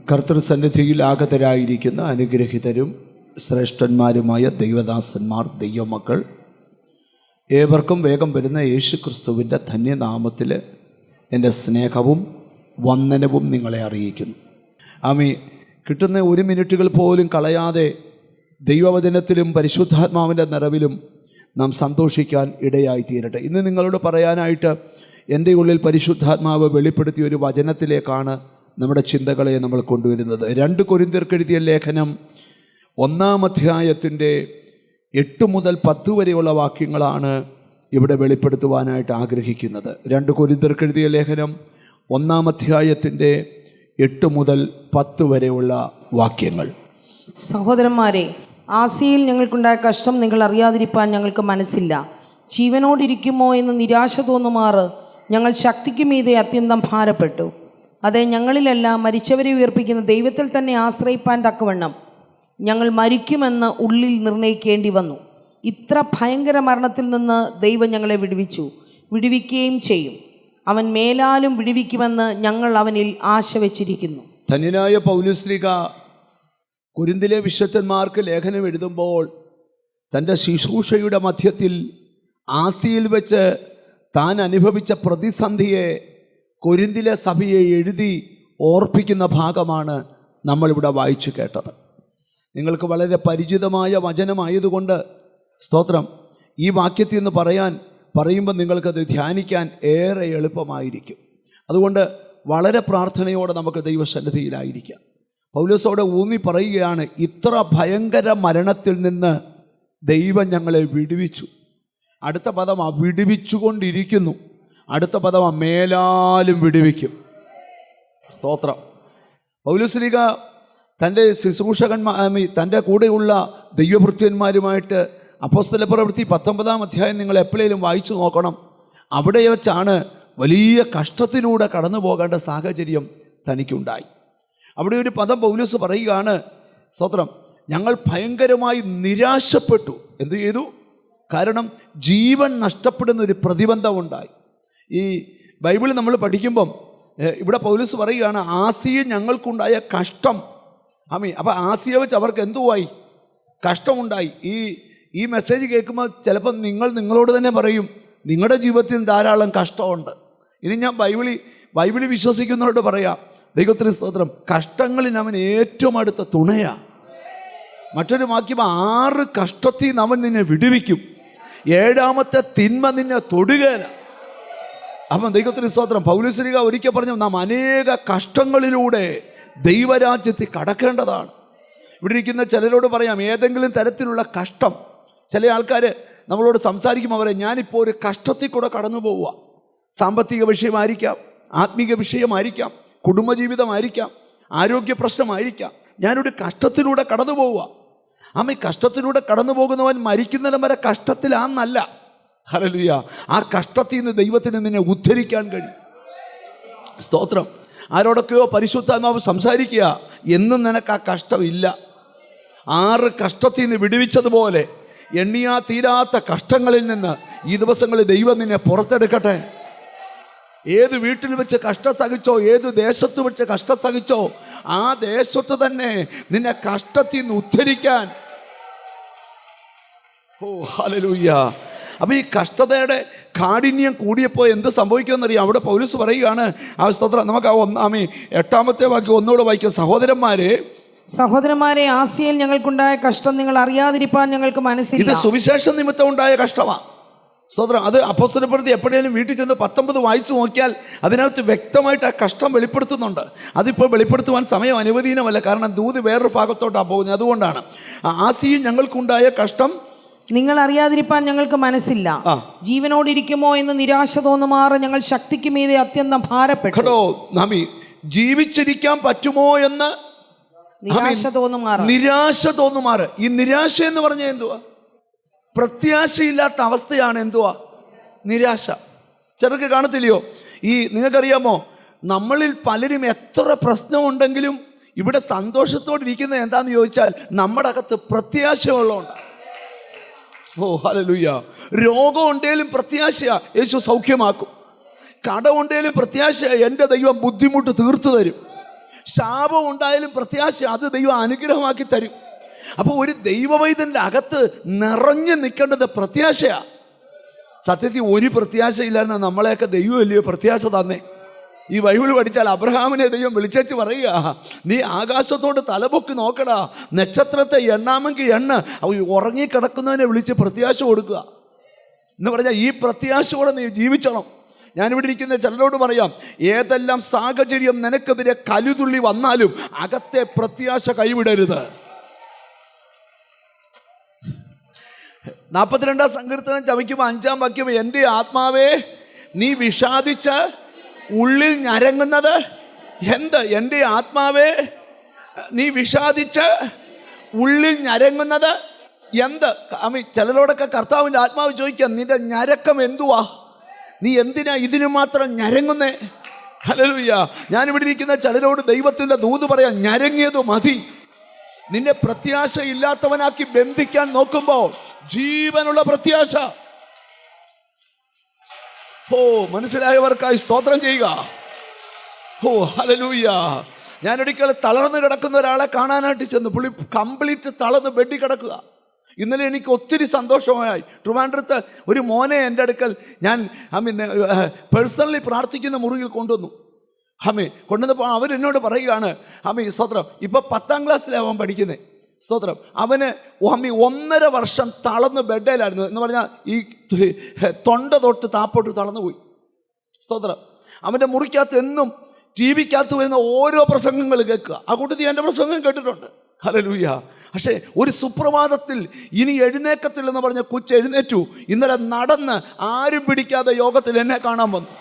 കർത്തൃസന്നിധിയിൽ ആഗതരായിരിക്കുന്ന അനുഗ്രഹിതരും ശ്രേഷ്ഠന്മാരുമായ ദൈവദാസന്മാർ, ദൈവമക്കൾ ഏവർക്കും വേഗം വരുന്ന യേശു ക്രിസ്തുവിൻ്റെ ധന്യനാമത്തിൽ എൻ്റെ സ്നേഹവും വന്ദനവും നിങ്ങളെ അറിയിക്കുന്നു. ആമീൻ. കിട്ടുന്ന ഒരു മിനിറ്റുകൾ പോലും കളയാതെ ദൈവവചനത്തിലും പരിശുദ്ധാത്മാവിൻ്റെ നിറവിലും നാം സന്തോഷിക്കാൻ ഇടയായി തീരട്ടെ. ഇന്ന് നിങ്ങളോട് പറയാനായിട്ട് എൻ്റെ ഉള്ളിൽ പരിശുദ്ധാത്മാവ് വെളിപ്പെടുത്തിയ ഒരു വചനത്തിലേക്കാണ് നമ്മുടെ ചിന്തകളെ നമ്മൾ കൊണ്ടുവരുന്നത്. 2 കൊരിന്ത്യർക്ക് എഴുതിയ ലേഖനം 1-ാം അധ്യായത്തിൻ്റെ 8 മുതൽ 10 വരെയുള്ള വാക്യങ്ങളാണ് ഇവിടെ വെളിപ്പെടുത്തുവാനായിട്ട് ആഗ്രഹിക്കുന്നത്. 2 കൊരിന്ത്യർക്ക് എഴുതിയ ലേഖനം 1-ാം അധ്യായത്തിൻ്റെ 8 മുതൽ 10 വരെയുള്ള വാക്യങ്ങൾ. സഹോദരന്മാരെ, ആസിയയിൽ ഞങ്ങൾക്കുണ്ടായ കഷ്ടം നിങ്ങൾ അറിയാതിരിപ്പാൻ ഞങ്ങൾക്ക് മനസ്സില്ല. ജീവനോടിരിക്കുമോ എന്ന് നിരാശ തോന്നുമാറ് ഞങ്ങൾ ശക്തിക്ക് മീതെ അത്യന്തം ഭാരപ്പെട്ടു. അതെ, ഞങ്ങളിലെല്ലാം മരിച്ചവരെ ഉയർപ്പിക്കുന്ന ദൈവത്തിൽ തന്നെ ആശ്രയിപ്പാൻ തക്കവണ്ണം ഞങ്ങൾ മരിക്കുമെന്ന് ഉള്ളിൽ നിർണയിക്കേണ്ടി വന്നു. ഇത്ര ഭയങ്കര മരണത്തിൽ നിന്ന് ദൈവം ഞങ്ങളെ വിടുവിക്കുകയും ചെയ്യും. അവൻ മേലാലും വിടുവിക്കുമെന്ന് ഞങ്ങൾ അവനിൽ ആശ വച്ചിരിക്കുന്നു. ധന്യനായ പൗലോസ്ലീഹ കൊരിന്തിലെ വിശുദ്ധന്മാർക്ക് ലേഖനം എഴുതുമ്പോൾ തൻ്റെ ശുശ്രൂഷയുടെ മധ്യത്തിൽ ആസിയിൽ വെച്ച് താൻ അനുഭവിച്ച പ്രതിസന്ധിയെ കൊരിന്തിലെ സഭയെ എഴുതി ഓർപ്പിക്കുന്ന ഭാഗമാണ് നമ്മളിവിടെ വായിച്ചു കേട്ടത്. നിങ്ങൾക്ക് വളരെ പരിചിതമായ വചനമായതുകൊണ്ട് സ്തോത്രം, ഈ വാക്യത്തിൽ നിന്ന് പറയുമ്പോൾ നിങ്ങൾക്കത് ധ്യാനിക്കാൻ ഏറെ എളുപ്പമായിരിക്കും. അതുകൊണ്ട് വളരെ പ്രാർത്ഥനയോടെ നമുക്ക് ദൈവസന്നിധിയിലായിരിക്കാം. പൗലോസോടെ ഊന്നി പറയുകയാണ്, ഇത്ര ഭയങ്കര മരണത്തിൽ നിന്ന് ദൈവം ഞങ്ങളെ വിടുവിച്ചു. അടുത്ത പദം വിടുവിച്ചുകൊണ്ടിരിക്കുന്നു. അടുത്ത പദം മേലാലും വിടുവിക്കും. സ്തോത്രം. പൗലോസ്ലീഹ തൻ്റെ തൻ്റെ കൂടെയുള്ള ദൈവഭൃത്യന്മാരുമായിട്ട് അപ്പോസ്തല പ്രവൃത്തി 19-ാം അധ്യായം നിങ്ങൾ എപ്പോഴേലും വായിച്ചു നോക്കണം. അവിടെ വെച്ചാണ് വലിയ കഷ്ടത്തിലൂടെ കടന്നു പോകേണ്ട സാഹചര്യം തനിക്കുണ്ടായി. അവിടെ ഒരു പദം പൗലോസ് പറയുകയാണ്, സ്തോത്രം, ഞങ്ങൾ ഭയങ്കരമായി നിരാശപ്പെട്ടു. എന്തു ചെയ്തു? കാരണം ജീവൻ നഷ്ടപ്പെടുന്ന ഒരു പ്രതിബന്ധമുണ്ടായി. ഈ ബൈബിളിൽ നമ്മൾ പഠിക്കുമ്പം ഇവിടെ പൗലോസ് പറയുകയാണ്, ആസിയ ഞങ്ങൾക്കുണ്ടായ കഷ്ടം. അപ്പോൾ ആസിയ വെച്ച് അവർക്ക് എന്തുവായി? കഷ്ടമുണ്ടായി. ഈ മെസ്സേജ് കേൾക്കുമ്പോൾ ചിലപ്പം നിങ്ങളോട് തന്നെ പറയും, നിങ്ങളുടെ ജീവിതത്തിൽ ധാരാളം കഷ്ടമുണ്ട്. ഇനി ഞാൻ ബൈബിളിൽ വിശ്വസിക്കുന്നവരോട് പറയാം, ദൈവത്തിന് സ്തോത്രം, കഷ്ടങ്ങളിൽ അവൻ ഏറ്റവും അടുത്ത തുണയാണ്. മറ്റൊരു വാക്യം, 6 കഷ്ടത്തിൽ നിന്ന് അവൻ നിന്നെ വിടുവിക്കും, 7ാമത്തെ തിന്മ നിന്നെ തൊടുകയില്ല. അപ്പം ദൈവത്തിന് സ്തോത്രം. പൗലോസ്ലീഹ ഒരിക്കൽ പറഞ്ഞു, നാം അനേക കഷ്ടങ്ങളിലൂടെ ദൈവരാജ്യത്തിൽ കടക്കേണ്ടതാണ്. ഇവിടെ ഇരിക്കുന്ന ചിലരോട് പറയാം, ഏതെങ്കിലും തരത്തിലുള്ള കഷ്ടം. ചില ആൾക്കാർ നമ്മളോട് സംസാരിക്കുമ്പോൾ പറയും, ഞാനിപ്പോൾ ഒരു കഷ്ടത്തിൽ കൂടെ കടന്നു പോവുക. സാമ്പത്തിക വിഷയമായിരിക്കാം, ആത്മീക വിഷയമായിരിക്കാം, കുടുംബജീവിതമായിരിക്കാം, ആരോഗ്യ പ്രശ്നമായിരിക്കാം. ഞാനൊരു കഷ്ടത്തിലൂടെ കടന്നു പോവുക. ഈ കഷ്ടത്തിലൂടെ കടന്നു പോകുന്നവൻ മരിക്കുന്നിടം വരെ കഷ്ടത്തിലാന്നല്ല. ഹല്ലേലൂയ. ആ കഷ്ടത്തിൽ നിന്ന് ദൈവത്തിന് നിന്നെ ഉദ്ധരിക്കാൻ കഴിയും. സ്തോത്രം. ആരോടൊക്കെയോ പരിശുദ്ധാത്മാവ് സംസാരിക്കുക, എന്നും നിനക്ക് ആ കഷ്ടമില്ല. 6 കഷ്ടത്തിൽ നിന്ന് വിടുവിച്ചതുപോലെ എണ്ണിയാ തീരാത്ത കഷ്ടങ്ങളിൽ നിന്ന് ഈ ദിവസങ്ങളിൽ ദൈവം നിന്നെ പുറത്തെടുക്കട്ടെ. ഏത് വീട്ടിൽ വെച്ച് കഷ്ടം സഹിച്ചോ, ഏത് ദേശത്ത് വെച്ച് കഷ്ടം സഹിച്ചോ, ആ ദേശത്ത് തന്നെ നിന്നെ കഷ്ടത്തിൽ നിന്ന് ഉദ്ധരിക്കാൻ. ഹല്ലേലൂയ. അപ്പോൾ ഈ കഷ്ടതയുടെ കാഠിന്യം കൂടിയപ്പോൾ എന്ത് സംഭവിക്കുമെന്നറിയാം. അവിടെ പൗലോസ് പറയുകയാണ്, ആ സ്തോത്രം, നമുക്ക് 8-ാമത്തെ വാക്യം ഒന്നുകൂടെ വായിക്കാം. സഹോദരന്മാരെ, ആസിയയിൽ ഞങ്ങൾക്കുണ്ടായ കഷ്ടം നിങ്ങൾ അറിയാതിരിപ്പാൻ ഞങ്ങൾക്ക് മനസ്സില്ല. ഇത് സുവിശേഷ നിമിത്തം ഉണ്ടായ കഷ്ടമാണ്. സ്തോത്രം. അത് അപ്പോസ്തല പ്രവൃത്തി എപ്പോഴേലും വീട്ടിൽ ചെന്ന് 19 വായിച്ചു നോക്കിയാൽ അതിനകത്ത് വ്യക്തമായിട്ട് ആ കഷ്ടം വെളിപ്പെടുത്തുന്നുണ്ട്. അതിപ്പോൾ വെളിപ്പെടുത്തുവാൻ സമയം അനുവദീനമല്ല, കാരണം ദൂത് വേറൊരു ഭാഗത്തോട്ടാണ് പോകുന്നത്. അതുകൊണ്ടാണ് ആസിയയിൽ ഞങ്ങൾക്കുണ്ടായ കഷ്ടം നിങ്ങൾ അറിയാതിരിപ്പാൻ ഞങ്ങൾക്ക് മനസ്സില്ല. ജീവനോടിരിക്കുമോ എന്ന് നിരാശ തോന്നുമാറ് ഞങ്ങൾ ശക്തിക്ക് മീതെ അത്യന്തം ഭാരപ്പെട്ടു. ജീവിച്ചിരിക്കാൻ പറ്റുമോ എന്ന് നിരാശ തോന്നുമാറ്. ഈ നിരാശ എന്ന് പറഞ്ഞാൽ എന്തുവാ? പ്രത്യാശയില്ലാത്ത അവസ്ഥയാണ്. എന്തുവാ? നിരാശ. ചിലർക്ക് കാണത്തില്ലയോ? നിങ്ങൾക്കറിയാമോ, നമ്മളിൽ പലരും എത്ര പ്രശ്നമുണ്ടെങ്കിലും ഇവിടെ സന്തോഷത്തോടിരിക്കുന്നത് എന്താണെന്ന് ചോദിച്ചാൽ നമ്മുടെ അകത്ത് പ്രത്യാശയുള്ളതുകൊണ്ട്. ഹല്ലേലൂയ. രോഗം ഉണ്ടെങ്കിലും പ്രത്യാശയാ, യേശു സൗഖ്യമാക്കും. കടമുണ്ടെങ്കിലും പ്രത്യാശ, എൻ്റെ ദൈവം ബുദ്ധിമുട്ട് തീർത്തു തരും. ശാപം ഉണ്ടായാലും പ്രത്യാശ, അത് ദൈവം അനുഗ്രഹമാക്കി തരും. അപ്പോൾ ഒരു ദൈവവൈദ്യൻ്റെ അകത്ത് നിറഞ്ഞു നിൽക്കേണ്ടത് പ്രത്യാശയാണ്. സത്യത്തിൽ ഒരു പ്രത്യാശയില്ലായിരുന്ന നമ്മളെയൊക്കെ ദൈവമല്ലയോ പ്രത്യാശ തന്നെ. ഈ ബൈബിൾ പഠിച്ചാൽ അബ്രഹാമിനെ ദൈവം വിളിച്ചു പറയുക, നീ ആകാശത്തോട് തലപൊക്കി നോക്കടാ, നക്ഷത്രത്തെ എണ്ണാമെങ്കിൽ എണ്ണ. ഉറങ്ങിക്കിടക്കുന്നവനെ വിളിച്ച് പ്രത്യാശ കൊടുക്കുക എന്ന് പറഞ്ഞാൽ ഈ പ്രത്യാശയോടെ നീ ജീവിച്ചണം. ഞാനിവിടെ ഇരിക്കുന്ന ചിലരോട് പറയാം, ഏതെല്ലാം സാഹചര്യം നിനക്കെതിരെ കലുതുള്ളി വന്നാലും അകത്തെ പ്രത്യാശ കൈവിടരുത്. 42 സങ്കീർത്തനം ചവിക്കുമ്പോൾ 5-ാം വാക്യം, എൻ്റെ ആത്മാവേ നീ വിഷാദിച്ച് ഉള്ളിൽ ഞരങ്ങുന്നത് എന്ത്? എൻ്റെ ആത്മാവേ നീ വിഷാദിച്ച് ഉള്ളിൽ ഞരങ്ങുന്നത് എന്ത്? ചിലരോടൊക്കെ കർത്താവിൻ്റെ ആത്മാവ് ചോദിക്കാം, നിന്റെ ഞരക്കം എന്തുവാ? നീ എന്തിനാ ഇതിനു മാത്രം ഞരങ്ങുന്നേ? ഹല്ലേലൂയ. ഞാനിവിടെ ഇരിക്കുന്ന ചിലരോട് ദൈവത്തിൻ്റെ ദൂത് പറയാം, ഞരങ്ങിയത് മതി. നിന്നെ പ്രത്യാശ ഇല്ലാത്തവനാക്കി ബന്ധിക്കാൻ നോക്കുമ്പോൾ ജീവനുള്ള പ്രത്യാശ. ഓ, മനസ്സിലായവർക്കായി സ്തോത്രം ചെയ്യുക. ഓ ഹല്ലേലൂയ. ഞാനൊരിക്കൽ തളർന്ന് കിടക്കുന്ന ഒരാളെ കാണാനായിട്ട് ചെന്നു. പുള്ളി കംപ്ലീറ്റ് തളർന്ന് ബെഡിൽ കിടക്കുക. ഇന്നലെ എനിക്ക് ഒത്തിരി സന്തോഷമായി. ട്രിവാൻഡ്രത്ത് ഒരു മോനെ എൻ്റെ അടുക്കൽ ഞാൻ പേഴ്സണലി പ്രാർത്ഥിക്കുന്ന മുറിയിൽ കൊണ്ടുവന്നു. കൊണ്ടുവന്നപ്പോൾ അവരെന്നോട് പറയുകയാണ്, സ്തോത്രം, ഇപ്പോൾ 10ാം ക്ലാസ്സിലാണ് അവൻ പഠിക്കുന്നത്. സ്തോത്രം, അവന് 1.5 വർഷം തളർന്ന് ബെഡിലായിരുന്നു. എന്ന് പറഞ്ഞാൽ ഈ തൊണ്ട തൊട്ട് താപ്പോട്ട് തളർന്നു പോയി. സ്തോത്രം, അവൻ്റെ മുറിക്കകത്ത് എന്നും TV-ക്കകത്ത് വരുന്ന ഓരോ പ്രസംഗങ്ങൾ കേൾക്കുക. ആ കൂട്ടത്തിൽ എൻ്റെ പ്രസംഗം കേട്ടിട്ടുണ്ട്. ഹല്ലേലൂയ. പക്ഷേ ഒരു സുപ്രഭാതത്തിൽ ഇനി എഴുന്നേക്കത്തില്ലെന്ന് പറഞ്ഞ കൊച്ചു എഴുന്നേറ്റു. ഇന്നലെ നടന്ന് ആരും പിടിക്കാതെ യോഗത്തിൽ എന്നെ കാണാൻ വന്നു.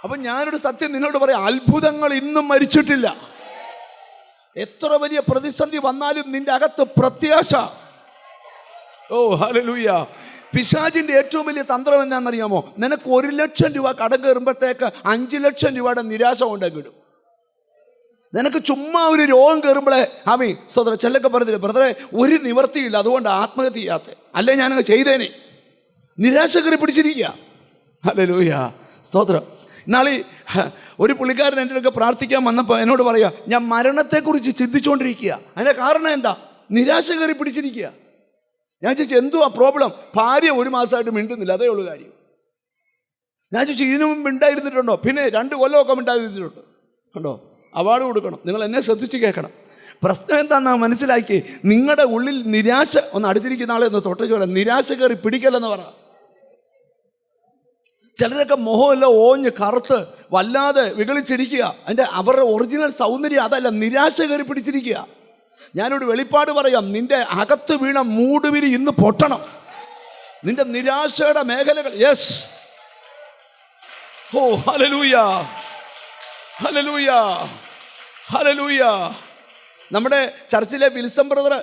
അപ്പം ഞാനൊരു സത്യം നിന്നോട് പറയാം, അത്ഭുതങ്ങൾ ഇന്നും മരിച്ചിട്ടില്ല. എത്ര വലിയ പ്രതിസന്ധി വന്നാലും നിന്റെ അകത്ത് പ്രത്യാശ. ഓ ഹല്ലേലൂയ. പിശാചിൻ്റെ ഏറ്റവും വലിയ തന്ത്രം എന്താണെന്നറിയാമോ? നിനക്ക് 1 ലക്ഷം രൂപ കടം കയറുമ്പോഴത്തേക്ക് 5 ലക്ഷം രൂപയുടെ നിരാശ കൊണ്ടേക്കിടും. നിനക്ക് ചുമ്മാ ഒരു രോഗം കയറുമ്പോഴേ സോദര ചെല്ലൊക്കെ പറഞ്ഞില്ല, ബ്രദറെ ഒരു നിവർത്തിയില്ല, അതുകൊണ്ട് ആത്മഹത്യ ചെയ്യാത്ത, അല്ലേ ഞാനങ്ങ് ചെയ്തേനെ. നിരാശ കയറി പിടിച്ചിരിക്കുക. ഹല്ലേലൂയ, സ്തോത്രം. ഇന്നാളീ ഒരു പുള്ളിക്കാരൻ എൻ്റെ അടുക്ക പ്രാർത്ഥിക്കാൻ വന്നപ്പോൾ എന്നോട് പറയുക, ഞാൻ മരണത്തെക്കുറിച്ച് ചിന്തിച്ചുകൊണ്ടിരിക്കുക. അതിൻ്റെ കാരണം എന്താ? നിരാശ കയറി പിടിച്ചിരിക്കുക. ഞാൻ ചോദിച്ചു, എന്തുവാ പ്രോബ്ലം? ഭാര്യ 1 മാസമായിട്ട് മിണ്ടുന്നില്ല, അതേ ഉള്ളൂ കാര്യം. ഞാൻ ചോദിച്ചു, ഇതിനു മുമ്പ് മിണ്ടായിരുന്നിട്ടുണ്ടോ? പിന്നെ 2 കൊല്ലമൊക്കെ മിണ്ടായിരുന്നിട്ടുണ്ട്. കണ്ടോ, അവാർഡ് കൊടുക്കണം. നിങ്ങൾ എന്നെ ശ്രദ്ധിച്ച് കേൾക്കണം. പ്രശ്നം എന്താണെന്ന് മനസ്സിലാക്കി. നിങ്ങളുടെ ഉള്ളിൽ നിരാശ, ഒന്ന് അടുത്തിരിക്കുന്ന ആളെ ഒന്ന് തൊട്ടു പറയാം, നിരാശ കയറി പിടിക്കല്ലെന്ന് പറ. ചിലരൊക്കെ മുഖമെല്ലാം ഓഞ്ഞ് കറുത്ത് വല്ലാതെ വികളിച്ചിരിക്കുക. അവരുടെ ഒറിജിനൽ സൗന്ദര്യം അതല്ല, നിരാശ കയറി പിടിച്ചിരിക്കുക. ഞാനൊരു വെളിപ്പാട് പറയാം, നിന്റെ അകത്ത് വീണ മൂടുവിരി ഇന്ന് പൊട്ടണം. നിന്റെ നിരാശയുടെ മേഖലകൾ. യെസ്, ഓ ഹല്ലേലൂയ, ഹല്ലേലൂയ, ഹല്ലേലൂയ. നമ്മുടെ ചർച്ചിലെ വിൽസൺ ബ്രദർ,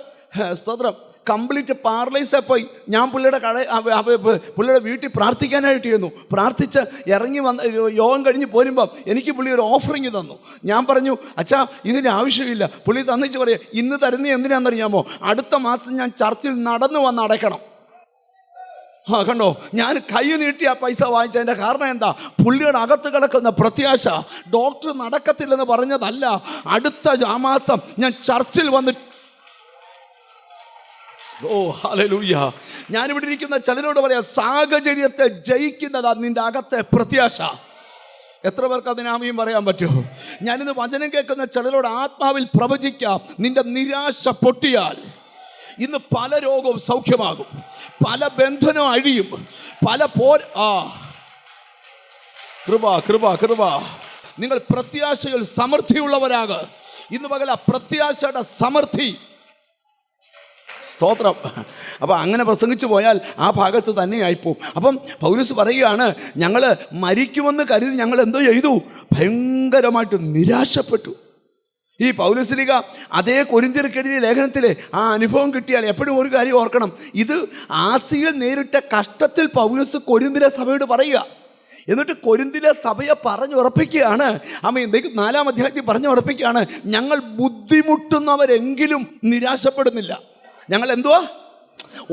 സ്തോത്രം, കംപ്ലീറ്റ് പാരലൈസായി പോയി. ഞാൻ പുള്ളിയുടെ വീട്ടിൽ പ്രാർത്ഥിക്കാനായിട്ട് ചെന്നു. പ്രാർത്ഥിച്ച് ഇറങ്ങി വന്ന് യോഗം കഴിഞ്ഞ് പോരുമ്പം എനിക്ക് പുള്ളി ഒരു ഓഫറിങ് തന്നു. ഞാൻ പറഞ്ഞു, അച്ഛാ ഇതിൻ്റെ ആവശ്യമില്ല. പുള്ളി തന്നിച്ച് പറയാം, ഇന്ന് തരുന്ന എന്തിനാണെന്നറിയാമോ? അടുത്ത മാസം ഞാൻ ചർച്ചിൽ നടന്നു വന്ന് അടയ്ക്കണം. കണ്ടോ, ഞാൻ കൈ നീട്ടി ആ പൈസ വാങ്ങിച്ചതിൻ്റെ കാരണം എന്താ? പുള്ളിയുടെ അകത്ത് കിടക്കുന്ന പ്രത്യാശ. ഡോക്ടർ നടക്കത്തില്ലെന്ന് പറഞ്ഞതല്ല, അടുത്ത ആ മാസം ഞാൻ ചർച്ചിൽ വന്ന്. ഓ ഹല്ലേലൂയ. ഞാനിവിടെ ഇരിക്കുന്ന ചിലരോട് പറയാം, സാഹചര്യത്തെ ജയിക്കുന്നതാ നിന്റെ അകത്തെ പ്രത്യാശ. എത്ര പേർക്ക് അതിനാമയും പറയാൻ പറ്റുമോ? ഞാനിന്ന് വചനം കേൾക്കുന്ന ചിലരോട് ആത്മാവിൽ പ്രവചിക്കാം, നിന്റെ നിരാശ പൊട്ടിയാൽ ഇന്ന് പല രോഗവും സൗഖ്യമാകും, പല ബന്ധനവും അഴിയും, പല കൃപ കൃപ കൃപ. നിങ്ങൾ പ്രത്യാശകൾ സമൃദ്ധിയുള്ളവരാകുക. ഇന്ന് പകല പ്രത്യാശയുടെ സമൃദ്ധി. സ്തോത്രം. അപ്പം അങ്ങനെ പ്രസംഗിച്ചു പോയാൽ ആ ഭാഗത്ത് തന്നെ ആയിപ്പോവും. അപ്പം പൗലോസ് പറയുകയാണ്, ഞങ്ങൾ മരിക്കുമെന്ന് കരുതി ഞങ്ങൾ എന്തോ ചെയ്തു? ഭയങ്കരമായിട്ട് നിരാശപ്പെട്ടു. ഈ പൗലോസ്ലീഗ അതേ കൊരിന്ത്യർക്ക് എഴുതിയ ലേഖനത്തിലെ ആ അനുഭവം കിട്ടിയാൽ എപ്പോഴും ഒരു കാര്യം ഓർക്കണം, ഇത് ആസിയിൽ നേരിട്ട കഷ്ടത്തിൽ പൗലോസ് കൊരിന്ത്യരെ സഭയോട് പറയുക. എന്നിട്ട് കൊരിന്ത്യരെ സഭയെ പറഞ്ഞുറപ്പിക്കുകയാണ്. 4-ാം അധ്യായത്തിൽ പറഞ്ഞുറപ്പിക്കുകയാണ്, ഞങ്ങൾ ബുദ്ധിമുട്ടുന്നവരെങ്കിലും നിരാശപ്പെടുന്നില്ല. ഞങ്ങൾ എന്തുവാ?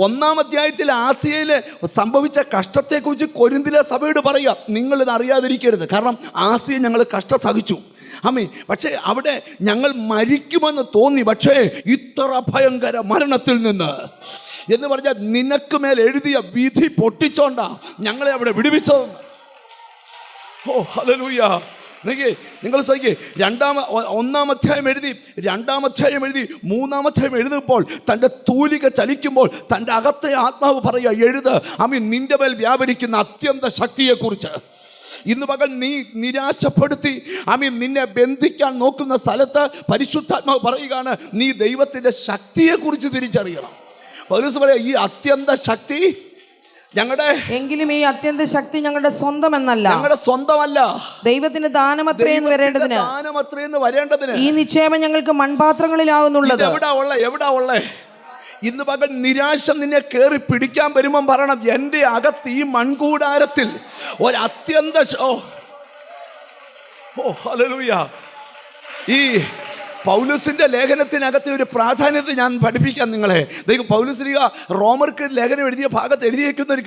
1-ാം അധ്യായത്തിൽ ആസിയയിൽ സംഭവിച്ച കഷ്ടത്തെക്കുറിച്ച് കൊരിന്ത്യരെ സഭയോട് പറയുക, നിങ്ങളിത് അറിയാതിരിക്കരുത്, കാരണം ആസിയ ഞങ്ങൾ കഷ്ടം സഹിച്ചു. ആമീൻ. പക്ഷേ അവിടെ ഞങ്ങൾ മരിക്കുമെന്ന് തോന്നി, പക്ഷേ ഇത്ര ഭയങ്കര മരണത്തിൽ നിന്ന് എന്ന് പറഞ്ഞാൽ നിനക്ക് മേൽ എഴുതിയ വിധി പൊട്ടിച്ചോണ്ടാ ഞങ്ങളെ അവിടെ വിടുവിച്ചതെന്ന്. ഓ ഹല്ലേലൂയ. നിങ്ങൾ സഹിക്കേ, ഒന്നാം അധ്യായം എഴുതി, രണ്ടാം അധ്യായം എഴുതി, മൂന്നാം അധ്യായം എഴുതുമ്പോൾ തൻ്റെ തൂലിക ചലിക്കുമ്പോൾ തൻ്റെ അകത്തെ ആത്മാവ് പറയുക, എഴുത് ആമീൻ, നിന്റെ മേൽ വ്യാപരിക്കുന്ന അത്യന്ത ശക്തിയെക്കുറിച്ച്. ഇന്ന് പകൽ നീ നിരാശപ്പെടുത്തി ആമീൻ നിന്നെ ബന്ധിക്കാൻ നോക്കുന്ന സ്ഥലത്ത് പരിശുദ്ധാത്മാവ് പറയുകയാണ്, നീ ദൈവത്തിൻ്റെ ശക്തിയെക്കുറിച്ച് തിരിച്ചറിയണം. പൗലോസ് പറയാ, ഈ അത്യന്ത ശക്തി എങ്കിലും ഈ അത്യന്ത ശക്തി ഞങ്ങളുടെ സ്വന്തമെന്നല്ല, ഞങ്ങളുടെ സ്വന്തമല്ല, ദൈവത്തിന് ദാനമത്രയെന്ന് വരേണ്ടതിന് ഈ നിക്ഷേപം ഞങ്ങൾക്ക് മൺപാത്രങ്ങളിലാകുന്നുള്ളത്. എവിടാ ഉള്ളേ? ഇന്ന് പകൽ നിരാശ നിന്നെ കയറി പിടിക്കാൻ വരുമ്പം പറയണം, എൻ്റെ അകത്ത് ഈ മൺകൂടാരത്തിൽ ഒരത്യന്ത ഹല്ലേലൂയ. ഈ പൗലോസിന്റെ ലേഖനത്തിനകത്തെ ഒരു പ്രാധാന്യത ഞാൻ പഠിപ്പിക്കാം നിങ്ങളെ. പൗലോസ് റോമർക്ക് ലേഖനം എഴുതിയ ഭാഗത്ത് എഴുതിയേക്കുന്ന ഒരു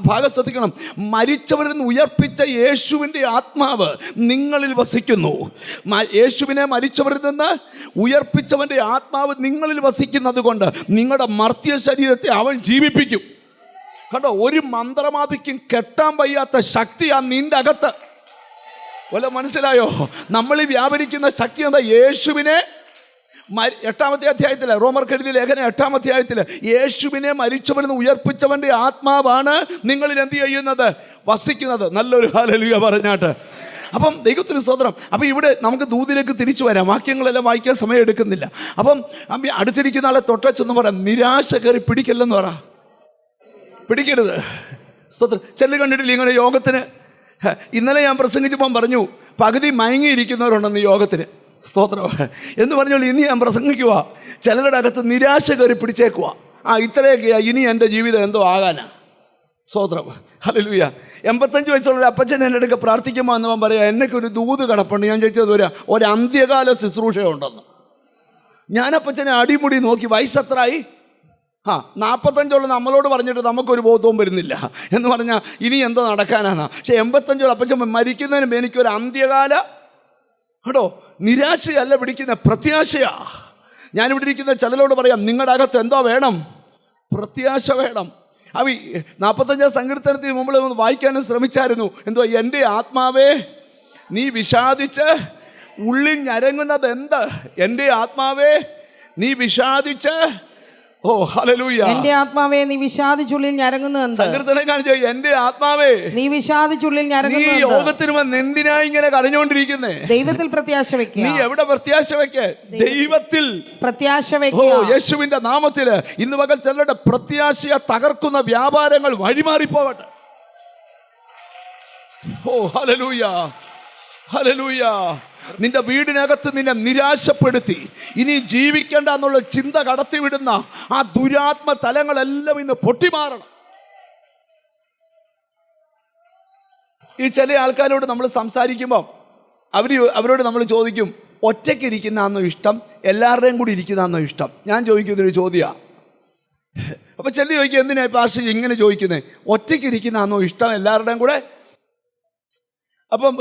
ഭാഗം ശ്രദ്ധിക്കണം. മരിച്ചവരിൽ നിന്ന് ഉയർപ്പിച്ച യേശുവിൻ്റെ ആത്മാവ് നിങ്ങളിൽ വസിക്കുന്നു. യേശുവിനെ മരിച്ചവരിൽ നിന്ന് ഉയർപ്പിച്ചവൻ്റെ ആത്മാവ് നിങ്ങളിൽ വസിക്കുന്നത് കൊണ്ട് നിങ്ങളുടെ മർത്യ ശരീരത്തെ അവൻ ജീവിപ്പിക്കും. കണ്ടോ, ഒരു മന്ത്രവാദിക്കും കെട്ടാൻ വയ്യാത്ത ശക്തിയാണ് നിന്റെ അകത്ത്. വല്ല മനസ്സിലായോ? നമ്മൾ ഈ വ്യാപരിക്കുന്ന ശക്തി എന്താ? യേശുവിനെ 8-ാമത്തെ അധ്യായത്തിൽ, റോമർക്ക് എഴുതിയ ലേഖനം 8-ാം അധ്യായത്തിൽ, യേശുവിനെ മരിച്ചവരിൽ നിന്ന് ഉയർപ്പിച്ചവൻ്റെ ആത്മാവാണ് നിങ്ങളിൽ എന്ത് ചെയ്യുന്നത്? വസിക്കുന്നത്. നല്ലൊരു ഹല്ലേലൂയ പറഞ്ഞാട്ട്. അപ്പം ദൈവത്തിന് സ്തോത്രം. അപ്പം ഇവിടെ നമുക്ക് ദൂതിലേക്ക് തിരിച്ചു വരാം. വാക്യങ്ങളെല്ലാം വായിക്കാൻ സമയം എടുക്കുന്നില്ല. അപ്പം അടുത്തിരിക്കുന്ന ആളെ തൊട്ടച്ചെന്ന് പറയാം, നിരാശ കയറി പിടിക്കല്ലെന്ന് പറ, പിടിക്കരുത്. സ്തോത്രം. ചെല്ലു കണ്ടിട്ടില്ല ഇങ്ങനെ യോഗത്തിന്? ഇന്നലെ ഞാൻ പ്രസംഗിച്ചപ്പം പറഞ്ഞു, പകുതി മയങ്ങിയിരിക്കുന്നവരുണ്ടെന്ന് യോഗത്തിന്. സ്തോത്രം എന്ന് പറഞ്ഞോളൂ. ഇനി ഞാൻ പ്രസംഗിക്കുക, ചിലരുടെ അകത്ത് നിരാശ കയറി പിടിച്ചേക്കുക. ഇത്രയൊക്കെയാ, ഇനി എൻ്റെ ജീവിതം എന്തോ ആകാനാ. സ്തോത്രം ഹല്ലേലൂയ. 85 വയസ്സുള്ള അപ്പച്ചൻ എൻ്റെ അടുക്ക പ്രാർത്ഥിക്കുമ്പോൾ എന്നവൻ പറയാം, എന്നൊരു ദൂത് കിടപ്പുണ്ട്. ഞാൻ ചോദിച്ചത് ഒരു അന്ത്യകാല ശുശ്രൂഷയുണ്ടെന്ന്. ഞാൻ അപ്പച്ചനെ അടിമുടി നോക്കി, വയസ്സെത്രയായി? 45 നമ്മളോട് പറഞ്ഞിട്ട് നമുക്കൊരു ബോധവും വരുന്നില്ല എന്ന് പറഞ്ഞാൽ ഇനി എന്തോ നടക്കാനാണ്. പക്ഷെ 85 അപ്പച്ചൻ മരിക്കുന്നതിന് എനിക്കൊരു അന്ത്യകാല കേട്ടോ നിരാശയല്ല പിടിക്കുന്ന, പ്രത്യാശയാ. ഞാനിവിടെ ഇരിക്കുന്ന ചിലരോട് പറയാം, നിങ്ങളുടെ അകത്ത് എന്തോ വേണം? പ്രത്യാശ വേണം. 45 സങ്കീർത്തനത്തിന് മുമ്പിൽ ഒന്ന് വായിക്കാനും ശ്രമിച്ചായിരുന്നു. എന്തോ, എൻ്റെ ആത്മാവേ നീ വിഷാദിച്ച് ഉള്ളിൽ ഞരങ്ങുന്നത് എന്ത്? എൻ്റെ ആത്മാവേ നീ വിഷാദിച്ച്, ഓ ഹല്ലേലൂയ, എൻ്റെ ആത്മാവേ നീ വിഷാദിച്ചുള്ളിൽ ഞരങ്ങുന്നത്. സങ്കീർത്തനക്കാരൻ ചോദിക്കും, എൻ്റെ ആത്മാവേ നീ വിഷാദിച്ചുള്ളിൽ ഞരങ്ങുന്നത്. നീ യോഗത്തിന് വന്ന് എന്തിനാ ഇങ്ങനെ കരഞ്ഞോണ്ടിരിക്കുന്നേ? ദൈവത്തിൽ പ്രത്യാശ വെക്കുക. നീ എവിടെ പ്രത്യാശ വെക്കേ? ദൈവത്തിൽ പ്രത്യാശ വെക്കുക. ഓ യേശുവിന്റെ നാമത്തില് ഇന്ന് പകൽ ചിലരുടെ പ്രത്യാശയെ തകർക്കുന്ന വ്യാപാരങ്ങൾ വഴിമാറിപ്പോകട്ടെ. ഓ ഹല്ലേലൂയ, ഹല്ലേലൂയ. നിന്റെ വീടിനകത്ത് നിന്നെ നിരാശപ്പെടുത്തി ഇനി ജീവിക്കേണ്ട എന്നുള്ള ചിന്ത കടത്തിവിടുന്ന ആ ദുരാത്മ തലങ്ങളെല്ലാം ഇന്ന് പൊട്ടിമാറണം. ഈ ചില ആൾക്കാരോട് നമ്മൾ സംസാരിക്കുമ്പോൾ അവരോട് നമ്മൾ ചോദിക്കും, ഒറ്റയ്ക്ക് ഇരിക്കുന്നതാണോ ഇഷ്ടം, എല്ലാവരുടെയും കൂടി ഇരിക്കുന്നതാണോ ഇഷ്ടം? ഞാൻ ചോദിക്കുന്നൊരു ചോദ്യമാണ്. അപ്പം ചില ചോദിക്കും, എന്തിനാ പാസ്റ്റർ ഇങ്ങനെ ചോദിക്കുന്നത്? ഒറ്റയ്ക്ക് ഇരിക്കുന്നതാണോ ഇഷ്ടം, എല്ലാവരുടെയും കൂടെ? അപ്പം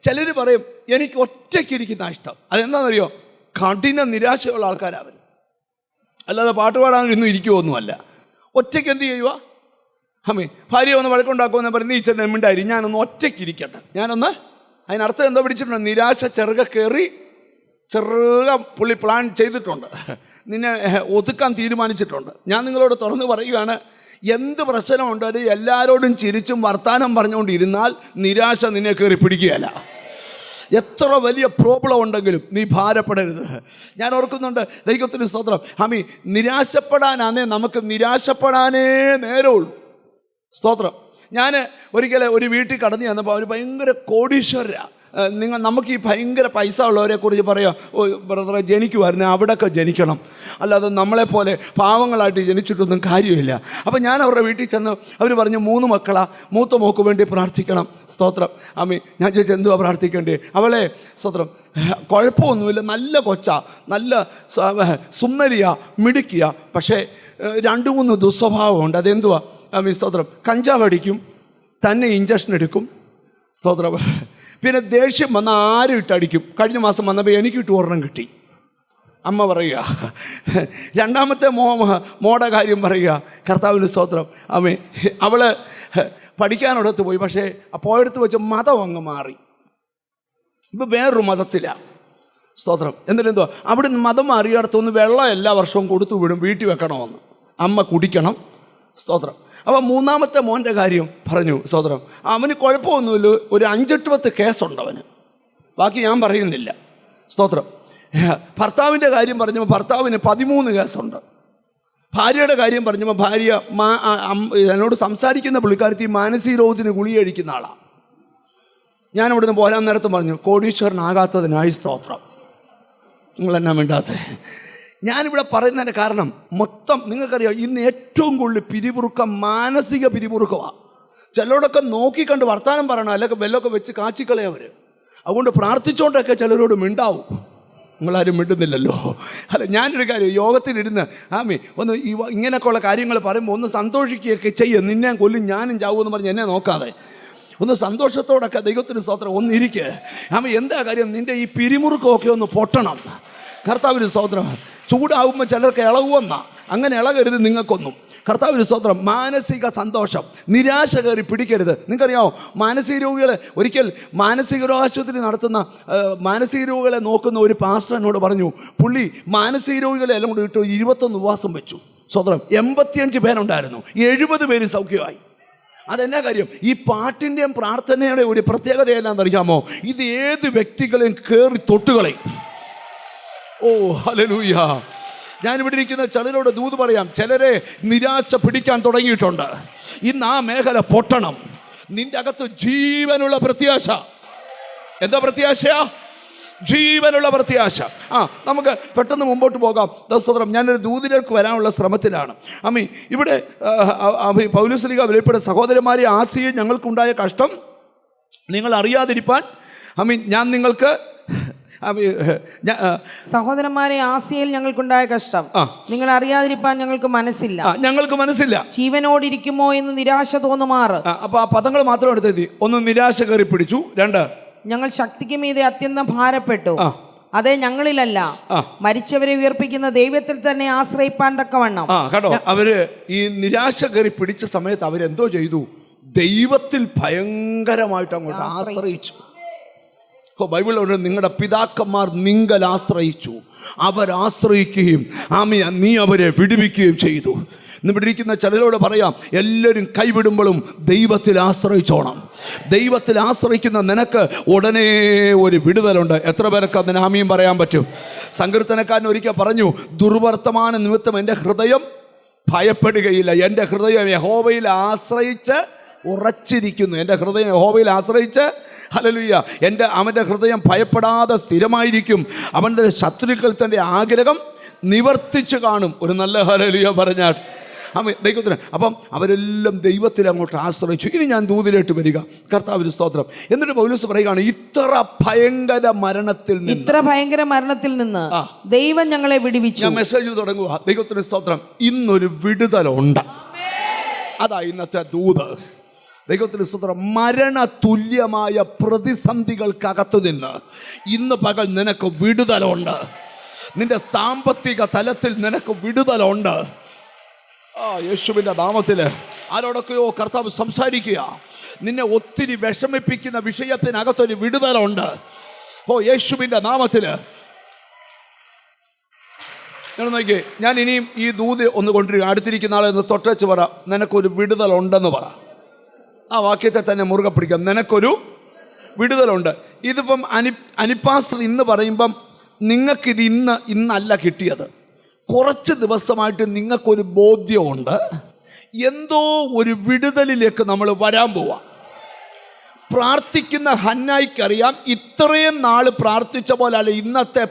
ചിലർ പറയും, എനിക്ക് ഒറ്റയ്ക്കിരിക്കുന്ന ഇഷ്ടം. അതെന്താണെന്നറിയോ? കഠിന നിരാശയുള്ള ആൾക്കാരവർ, അല്ലാതെ പാട്ട് പാടാനൊന്നും ഇരിക്കുമൊന്നുമല്ല. ഒറ്റയ്ക്ക് എന്ത് ചെയ്യുക? ഭാര്യ ഒന്ന് വഴക്കുണ്ടാക്കുമെന്ന് പറഞ്ഞ്, നീ ചെന്ന് മിണ്ടായി, ഞാനൊന്ന് ഒറ്റയ്ക്ക് ഇരിക്കട്ടെ, ഞാനൊന്ന്. അതിനർത്ഥം എന്തോ പിടിച്ചിട്ടുണ്ട്? നിരാശ ചെറുക പുള്ളി പ്ലാൻ ചെയ്തിട്ടുണ്ട്, നിന്നെ ഒതുക്കാൻ തീരുമാനിച്ചിട്ടുണ്ട്. ഞാൻ നിങ്ങളോട് തുറന്ന് പറയുകയാണ്, എന്ത് പ്രശ്നമുണ്ട് അത് എല്ലാവരോടും ചിരിച്ചും വർത്താനം പറഞ്ഞുകൊണ്ടിരുന്നാൽ നിരാശ നിന്നെ കയറി പിടിക്കുകയല്ല. എത്ര വലിയ പ്രോബ്ലം ഉണ്ടെങ്കിലും നീ ഭാരപ്പെടരുത്. ഞാൻ ഓർക്കുന്നുണ്ട്, ദൈവത്തിന് സ്തോത്രം, നിരാശപ്പെടാനാന്നേ നമുക്ക് നിരാശപ്പെടാനേ നേരമുള്ളൂ. സ്തോത്രം. ഞാൻ ഒരിക്കലും ഒരു വീട്ടിൽ കടന്നു ചെന്നപ്പോൾ അവർ ഭയങ്കര കോടീശ്വരരാ. നമുക്ക് ഈ ഭയങ്കര പൈസ ഉള്ളവരെ കുറിച്ച് പറയാം, ഓ ബ്രദറെ ജനിക്കുമായിരുന്നു, അവിടെയൊക്കെ ജനിക്കണം, അല്ലാതെ നമ്മളെപ്പോലെ പാവങ്ങളായിട്ട് ജനിച്ചിട്ടൊന്നും കാര്യമില്ല. അപ്പം ഞാൻ അവരുടെ വീട്ടിൽ ചെന്ന് അവർ പറഞ്ഞു, 3 മക്കളാ, മൂത്ത മോക്ക് വേണ്ടി പ്രാർത്ഥിക്കണം. സ്തോത്രം. ഞാൻ ചോദിച്ചാൽ എന്തുവാ പ്രാർത്ഥിക്കേണ്ടേ? അവളെ സ്തോത്രം കുഴപ്പമൊന്നുമില്ല, നല്ല കൊച്ചാ, നല്ല സുന്ദരിയാ, മിടുക്കിയ, പക്ഷേ 2-3 ദുസ്വഭാവമുണ്ട്. അതെന്തുവാ? സ്തോത്രം. കഞ്ചാവ് അടിക്കും, തന്നെ ഇഞ്ചക്ഷൻ എടുക്കും. സ്തോത്രം. പിന്നെ ദേഷ്യം വന്ന ആരും ഇട്ടടിക്കും. കഴിഞ്ഞ മാസം വന്നപ്പോൾ എനിക്ക് ഇട്ട് ഒരെണ്ണം കിട്ടി. അമ്മ പറയുക. രണ്ടാമത്തെ മോടെ കാര്യം പറയുക. കർത്താവിന് സ്തോത്രം. അവള് പഠിക്കാനോടത്ത് പോയി, പക്ഷേ പോയെടുത്ത് വെച്ച് മതം അങ്ങ് മാറി. ഇപ്പം വേറൊരു മതത്തിലാണ്. സ്തോത്രം. എന്നിട്ടെന്തോ അവിടെ നിന്ന് മതം മാറിയടത്തൊന്ന് വെള്ളം എല്ലാ വർഷവും കൊടുത്തു വിടും, വീട്ടിൽ വെക്കണമെന്ന്. അമ്മ കുടിക്കണം. സ്തോത്രം. അപ്പോൾ മൂന്നാമത്തെ മോൻ്റെ കാര്യം പറഞ്ഞു. സ്തോത്രം. അവന് കുഴപ്പമൊന്നുമില്ല, ഒരു 5-8 കേസുണ്ട് അവന്, ബാക്കി ഞാൻ പറയുന്നില്ല. സ്തോത്രം. ഭർത്താവിൻ്റെ കാര്യം പറഞ്ഞപ്പോൾ ഭർത്താവിന് 13 കേസുണ്ട്. ഭാര്യയുടെ കാര്യം പറഞ്ഞപ്പോൾ ഭാര്യ എന്നോട് സംസാരിക്കുന്ന പുള്ളിക്കാരത്തി മാനസിക രോഗത്തിന് ഗുളിക കഴിക്കുന്ന ആളാണ്. ഞാൻ ഇവിടുന്ന് പോരാൻ നേരത്ത് പറഞ്ഞു, കോടീശ്വരനാകാത്തതിനായി സ്തോത്രം. നിങ്ങളെന്നാ വേണ്ടാത്ത. ഞാനിവിടെ പറയുന്നതിൻ്റെ കാരണം മൊത്തം നിങ്ങൾക്കറിയാം, ഇന്ന് ഏറ്റവും കൂടുതൽ പിരിമുറുക്കം മാനസിക പിരിമുറുക്കമാണ്. ചിലരോടൊക്കെ നോക്കിക്കണ്ട് വർത്താനം പറയണം, അല്ലെങ്കിൽ വെല്ലമൊക്കെ വെച്ച് കാച്ചിക്കളയവർ. അതുകൊണ്ട് പ്രാർത്ഥിച്ചുകൊണ്ടൊക്കെ ചിലരോട് മിണ്ടാവും. നിങ്ങളാരും മിണ്ടുന്നില്ലല്ലോ. അല്ല, ഞാനൊരു കാര്യം, യോഗത്തിലിരുന്ന് ഒന്ന് ഇങ്ങനെയൊക്കെയുള്ള കാര്യങ്ങൾ പറയുമ്പോൾ ഒന്ന് സന്തോഷിക്കുകയൊക്കെ ചെയ്യും. നിന്നെ കൊല്ലും ഞാനും ചാവുമെന്ന് പറഞ്ഞ് എന്നെ നോക്കാതെ ഒന്ന് സന്തോഷത്തോടൊക്കെ ദൈവത്തിന് സ്തോത്രം ഒന്നിരിക്കുക. എന്താ കാര്യം, നിൻ്റെ ഈ പിരിമുറുക്കമൊക്കെ ഒന്ന് പൊട്ടണം. കർത്താവിന് സ്തോത്രം. ചൂടാവുമ്പോൾ ചിലർക്ക് ഇളകുമെന്നാ, അങ്ങനെ ഇളകരുത് നിങ്ങൾക്കൊന്നും. കർത്താവിന് സ്തോത്രം. മാനസിക സന്തോഷം, നിരാശ കയറി പിടിക്കരുത്. നിങ്ങൾക്കറിയാമോ, മാനസിക രോഗികളെ ഒരിക്കൽ മാനസിക രോഗാശുപത്രി നടത്തുന്ന മാനസിക രോഗികളെ നോക്കുന്ന ഒരു പാസ്റ്റർ എന്നോട് പറഞ്ഞു, പുള്ളി മാനസിക രോഗികളെ എല്ലാം കൂടി ഇട്ട് 21 ഉപവാസം വെച്ചു. സ്തോത്രം. 85 പേരുണ്ടായിരുന്നു, 70 പേര് സൗഖ്യമായി. അതെന്നാ കാര്യം, ഈ പാട്ടിൻ്റെയും പ്രാർത്ഥനയുടെയും ഒരു പ്രത്യേകത എന്നാണെന്നറിയാമോ, ഇത് ഏത് വ്യക്തികളെയും കയറി തൊട്ടുകളയും. ഓ ഹല്ലേലൂയ. ഞാനിവിടെ ഇരിക്കുന്ന ചിലരോട് ദൂത് പറയാം, ചിലരെ നിരാശ പിടിക്കാൻ തുടങ്ങിയിട്ടുണ്ട്. ഇന്ന് ആ മേഖല പൊട്ടണം. നിന്റെ അകത്ത് ജീവനുള്ള പ്രത്യാശ. എന്താ പ്രത്യാശയാ? ജീവനുള്ള പ്രത്യാശ. നമുക്ക് പെട്ടെന്ന് മുമ്പോട്ട് പോകാം. സ്തോത്രം. ഞാനൊരു ദൂതിലേക്ക് വരാനുള്ള ശ്രമത്തിലാണ്. ഇവിടെ പൗലോസ് വെളിപ്പെടുന്ന സഹോദരന്മാരെ, ആസിയിൽ ഞങ്ങൾക്കുണ്ടായ കഷ്ടം നിങ്ങൾ അറിയാതിരിപ്പാൻ ഞാൻ നിങ്ങൾക്ക് സഹോദരന്മാരെ, ആസിയയിൽ ഞങ്ങൾക്കുണ്ടായ കഷ്ടം നിങ്ങൾ അറിയാതിരിപ്പാൻ ഞങ്ങൾക്ക് മനസ്സില്ല. ജീവനോടിരിക്കുമോ എന്ന് നിരാശ തോന്നുമാറ്. അപ്പൊ ആ പദങ്ങൾ മാത്രം എടുത്തെത്തി. ഒന്ന്, നിരാശ കയറി പിടിച്ചു. 2, ഞങ്ങൾ ശക്തിക്ക് മീതെ അത്യന്തം ഭാരപ്പെട്ടു. അതെ, ഞങ്ങളിലല്ല, മരിച്ചവരെ ഉയർപ്പിക്കുന്ന ദൈവത്തിൽ തന്നെ ആശ്രയിപ്പാൻ തക്കവണ്ണം. കേട്ടോ, അവര് ഈ നിരാശ കയറി പിടിച്ച സമയത്ത് അവരെന്തോ ചെയ്തു? ദൈവത്തിൽ ഭയങ്കരമായിട്ട് അങ്ങോട്ട് ആശ്രയിച്ചു. ബൈബിളിലുണ്ട്, നിങ്ങളുടെ പിതാക്കന്മാർ നിങ്ങൾ ആശ്രയിച്ചു, അവരാശ്രയിക്കുകയും നീ അവരെ വിടുവിക്കുകയും ചെയ്തു. ഇവിടെ ഇരിക്കുന്ന ചിലരോട് പറയാം, എല്ലാവരും കൈവിടുമ്പോഴും ദൈവത്തിൽ ആശ്രയിച്ചോണം. ദൈവത്തിൽ ആശ്രയിക്കുന്ന നിനക്ക് ഉടനെ ഒരു വിടുതലുണ്ട്. എത്ര പേർക്ക് അതിന് ആമീൻ പറയാൻ പറ്റും? സങ്കീർത്തനക്കാരൻ ഒരിക്കൽ പറഞ്ഞു, ദുർവർത്തമാന നിമിത്തം എൻ്റെ ഹൃദയം ഭയപ്പെടുകയില്ല. എൻ്റെ ഹൃദയം യഹോവയിൽ ആശ്രയിച്ച് ഉറച്ചിരിക്കുന്നു. എൻ്റെ ഹൃദയം യഹോവയിൽ ആശ്രയിച്ച്, ഹല്ലേലൂയ, അവൻ്റെ ഹൃദയം ഭയപ്പെടാതെ സ്ഥിരമായിരിക്കും. അവൻ്റെ ശത്രുക്കൾ തൻ്റെ ആഗ്രഹം നിവർത്തിച്ച് കാണും. ഒരു നല്ല ഹല്ലേലൂയ പറഞ്ഞാൽ ദൈവത്തിന്. അപ്പം അവരെല്ലാം ദൈവത്തിൽ അങ്ങോട്ട് ആശ്രയിച്ചു. ഇനി ഞാൻ ദൂതിലേക്ക് വരിക. കർത്താവിന് സ്തോത്രം. എന്നിട്ട് പൗലോസ് പറയുകയാണ്, ഇത്ര ഭയങ്കര മരണത്തിൽ നിന്ന് ദൈവം ഞങ്ങളെ വിടുവിച്ചു. ഞാൻ മെസ്സേജ് തുടങ്ങുക. ദൈവത്തിന് സ്തോത്രം. ഇന്നൊരു വിടുതലുണ്ട്. അതാ ഇന്നത്തെ ദൂത്. ദൈവത്തിന് സ്തോത്രം. മരണ തുല്യമായ പ്രതിസന്ധികൾക്കകത്തു നിന്ന് ഇന്ന് പകൽ നിനക്ക് വിടുതലുണ്ട്. നിന്റെ സാമ്പത്തിക തലത്തിൽ നിനക്ക് വിടുതലുണ്ട്. യേശുവിൻ്റെ നാമത്തില് ആരോടൊക്കെയോ കർത്താവ് സംസാരിക്കുക. നിന്നെ ഒത്തിരി വിഷമിപ്പിക്കുന്ന വിഷയത്തിനകത്തൊരു വിടുതലുണ്ട്. യേശുവിൻ്റെ നാമത്തില് നോക്കി. ഞാൻ ഇനിയും ഈ ദൂത് ഒന്ന് കൊണ്ടിരിക്കുക. അടുത്തിരിക്കുന്ന ആളെ ഒന്ന് തൊട്ടച്ച് പറ, നിനക്കൊരു വിടുതലുണ്ടെന്ന് പറ. ആ വാക്യത്തെ തന്നെ മുറുകെ പിടിക്കാം. നിനക്കൊരു വിടുതലുണ്ട്. ഇതിപ്പം അനിപ്പാസ്റ്റർ ഇന്ന് പറയുമ്പം നിങ്ങൾക്കിത് ഇന്നല്ല കിട്ടിയത്. കുറച്ച് ദിവസമായിട്ട് നിങ്ങൾക്കൊരു ബോധ്യമുണ്ട്, എന്തോ ഒരു വിടുതലിലേക്ക് നമ്മൾ വരാൻ പോവാം. പ്രാർത്ഥിക്കുന്ന ഹന്നായിക്കറിയാം, ഇത്രയും നാൾ പ്രാർത്ഥിച്ച പോലെ അല്ല ഇന്നത്തെ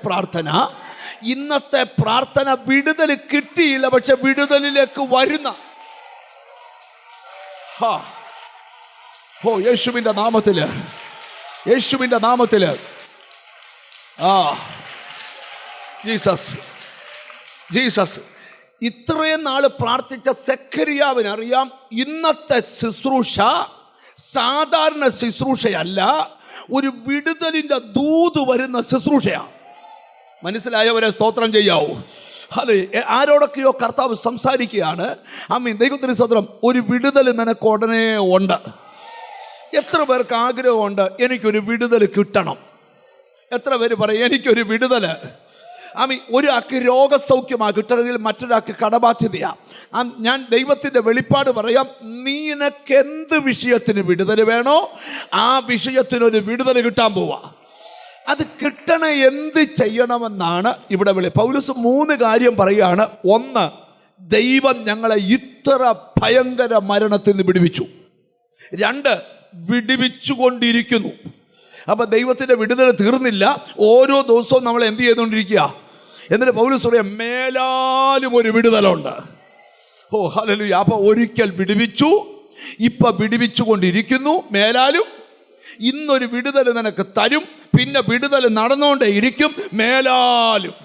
പ്രാർത്ഥന വിടുതൽ കിട്ടിയില്ല, പക്ഷെ വിടുതലിലേക്ക് വരുന്ന യേശുവിൻ്റെ നാമത്തില് ജീസസ്. ഇത്രയും നാൾ പ്രാർത്ഥിച്ച സെഖരിയാവിനറിയാം, ഇന്നത്തെ ശുശ്രൂഷ സാധാരണ ശുശ്രൂഷയല്ല, ഒരു വിടുതലിൻ്റെ ദൂത് വരുന്ന ശുശ്രൂഷയാണ്. മനസ്സിലായവരെ സ്തോത്രം ചെയ്യാവൂ. അതെ, ആരോടൊക്കെയോ കർത്താവ് സംസാരിക്കുകയാണ്. ആമീൻ. ദൈവത്തിന് സ്തോത്രം. ഒരു വിടുതൽ നിനക്ക് ഉടനെ ഉണ്ട്. എത്ര പേർക്ക് ആഗ്രഹമുണ്ട് എനിക്കൊരു വിടുതൽ കിട്ടണം? എത്ര പേര് പറയും എനിക്കൊരു വിടുതൽ? ആമീൻ. ഒരാൾക്ക് രോഗസൗഖ്യമാണ് കിട്ടണമെങ്കിൽ മറ്റൊരാൾക്ക് കടബാധ്യതയാണ്. ഞാൻ ദൈവത്തിൻ്റെ വെളിപ്പാട് പറയാം. നിനക്ക് എന്ത് വിഷയത്തിന് വിടുതൽ വേണോ ആ വിഷയത്തിനൊരു വിടുതൽ കിട്ടാൻ പോവാ. അത് കിട്ടണ എന്ത് ചെയ്യണമെന്നാണ് ഇവിടെ പൗലോസ് 3 കാര്യം പറയുകയാണ്. 1, ദൈവം ഞങ്ങളെ ഇത്ര ഭയങ്കര മരണത്തിൽ നിന്ന് വിടുവിച്ചു. 2, വിടുവിച്ചുകൊണ്ടിരിക്കുന്നു. അപ്പം ദൈവത്തിൻ്റെ വിടുതൽ തീർന്നില്ല. ഓരോ ദിവസവും നമ്മൾ എന്ത് ചെയ്തുകൊണ്ടിരിക്കുക? എന്നിട്ട് പൗലോസ് പറയാം മേലാലും ഒരു വിടുതലുണ്ട്. ഓ ഹല്ലേലൂയ. അപ്പം ഒരിക്കൽ വിടുവിച്ചു, ഇപ്പം വിടുവിച്ചുകൊണ്ടിരിക്കുന്നു. മേലാലും ഇന്നൊരു വിടുതൽ നിനക്ക് തരും. പിന്നെ വിടുതൽ നടന്നുകൊണ്ടേ ഇരിക്കും. മേലാലും.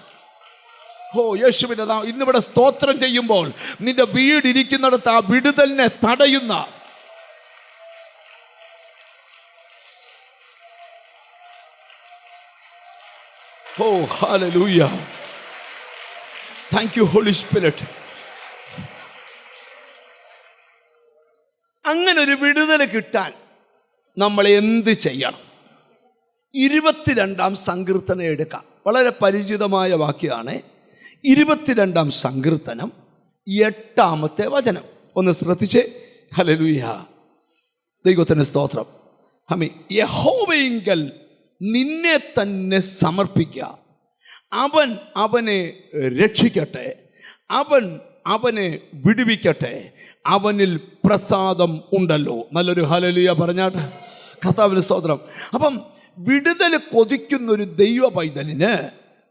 ഓ യേശുവിൻ്റെ ഇന്നിവിടെ സ്തോത്രം ചെയ്യുമ്പോൾ നിന്റെ വീടിരിക്കുന്നിടത്ത് ആ വിടുതലിനെ തടയുന്ന ഓ hallelujah. Thank you holy spirit. അങ്ങനെ ഒരു വിടുതൽ കിട്ടാൻ നമ്മൾ എന്ത് ചെയ്യണം? 22-ാം സങ്കീർത്തനം എടുക്കാം. വളരെ പരിചിതമായ വാക്യമാണ്. 22-ാം സങ്കീർത്തനം 8-ാമത്തെ വചനം ഒന്ന് ശ്രദ്ധിച്ചേ. ഹല്ലേലൂയ. ദൈവത്തിന് സ്തോത്രം. ആമീൻ. യഹോവയിങ്കൽ നിന്നെ തന്നെ സമർപ്പിക്കുക. അവൻ അവനെ രക്ഷിക്കട്ടെ, അവൻ അവനെ വിടുവിക്കട്ടെ, അവനിൽ പ്രസാദം ഉണ്ടല്ലോ. നല്ലൊരു ഹല്ലേലൂയ പറഞ്ഞാട്ടെ. കർത്താവിന് സ്തോത്രം. അപ്പം വിടുതൽ കൊതിക്കുന്നൊരു ദൈവ പൈതലിന്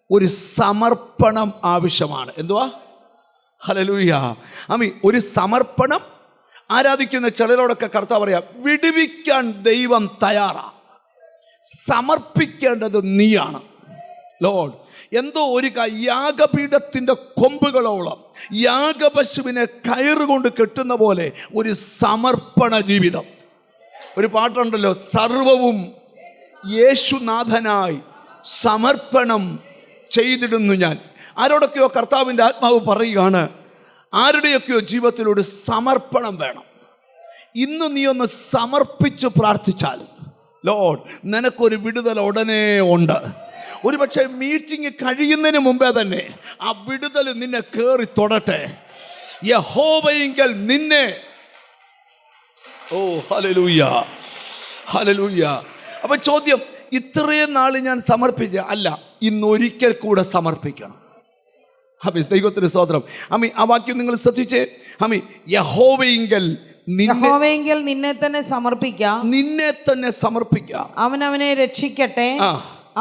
ഒരു സമർപ്പണം ആവശ്യമാണ്. എന്തുവാ? ഹല്ലേലൂയ. ആമീൻ. ഒരു സമർപ്പണം. ആരാധിക്കുന്ന ചിലരോടൊക്കെ കർത്താവ് പറയാം വിടുവിക്കാൻ ദൈവം തയ്യാറാണ്, സമർപ്പിക്കേണ്ടത് നീയാണ്. ലോർഡ്, എന്തോ ഒരു യാഗപീഠത്തിൻ്റെ കൊമ്പുകളോളം യാഗപശുവിനെ കയറുകൊണ്ട് കെട്ടുന്ന പോലെ ഒരു സമർപ്പണ ജീവിതം. ഒരു പാട്ടുണ്ടല്ലോ, സർവവും യേശുനാഥനായി സമർപ്പണം ചെയ്തിടുന്നു ഞാൻ. ആരോടൊക്കെയോ കർത്താവിൻ്റെ ആത്മാവ് പറയുകയാണ്, ആരുടെയൊക്കെയോ ജീവിതത്തിലൊരു സമർപ്പണം വേണം. ഇന്ന് നീ ഒന്ന് സമർപ്പിച്ച് പ്രാർത്ഥിച്ചാൽ ലോർഡ് നിനക്കൊരു വിടുതൽ ഉടനെ ഉണ്ട്. ഒരുപക്ഷെ മീറ്റിംഗ് കഴിയുന്നതിന് മുമ്പേ തന്നെ ആ വിടുതൽ നിന്നെ കയറി തൊടട്ടെ. യഹോവയിങ്കൽ നിന്നെ. ഓ ഹല്ലേലൂയ, ഹല്ലേലൂയ. അപ്പൊ ചോദ്യം, ഇത്രയും നാൾ ഞാൻ സമർപ്പിച്ച അല്ല, ഇന്നൊരിക്കൽ കൂടെ സമർപ്പിക്കണം. ഹമി ദൈവത്തിന് സ്തോത്രം. ഹമി ആ വാക്യം നിങ്ങൾ ശ്രദ്ധിച്ചേ. ഹമി യഹോവയിങ്കൽ നിന്നെ തന്നെ സമർപ്പിക്കാം, നിന്നെ തന്നെ സമർപ്പിക്കാം. അവനവനെ രക്ഷിക്കട്ടെ,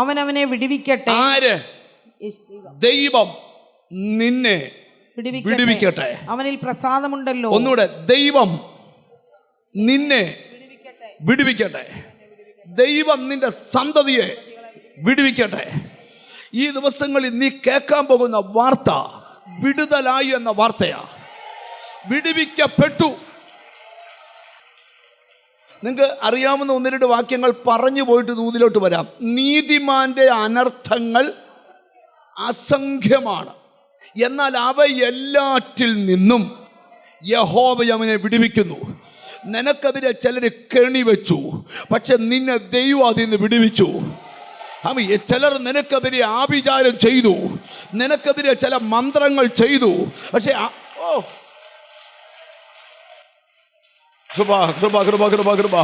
അവനവനെ വിടുവിക്കട്ടെ. ആര്? ദൈവം നിന്നെ വിടുവിക്കട്ടെ, അവനിൽ പ്രസാദമുണ്ടല്ലോ. ഒന്നുകൂടെ, ദൈവം നിന്നെ വിടുവിക്കട്ടെ, ദൈവം നിന്റെ സന്തതിയെ വിടുവിക്കട്ടെ. ഈ ദിവസങ്ങളിൽ നീ കേൾക്കാൻ പോകുന്ന വാർത്ത വിടുതലായി എന്ന വാർത്തയാ. വിടുവിക്കപ്പെട്ടു. നിങ്ങൾക്ക് അറിയാവുന്ന 1-2 വാക്യങ്ങൾ പറഞ്ഞു പോയിട്ട് ദൂതിലോട്ട് വരാം. നീതിമാന്റെ അനർത്ഥങ്ങൾ അസംഖ്യമാണ്, എന്നാൽ അവയെല്ലാറ്റിൽ നിന്നും യഹോവ അവനെ വിടുവിക്കുന്നു. നിനക്കെതിരെ ചിലർ കെണി വെച്ചു, പക്ഷെ നിന്നെ ദൈവം അതിൽ നിന്ന് വിടുവിച്ചു. ചിലർ നിനക്കെതിരെ ആഭിചാരം ചെയ്തു, നിനക്കെതിരെ ചില മന്ത്രങ്ങൾ ചെയ്തു, പക്ഷെ കൃപ കൃപ കൃപ കൃപ കൃപ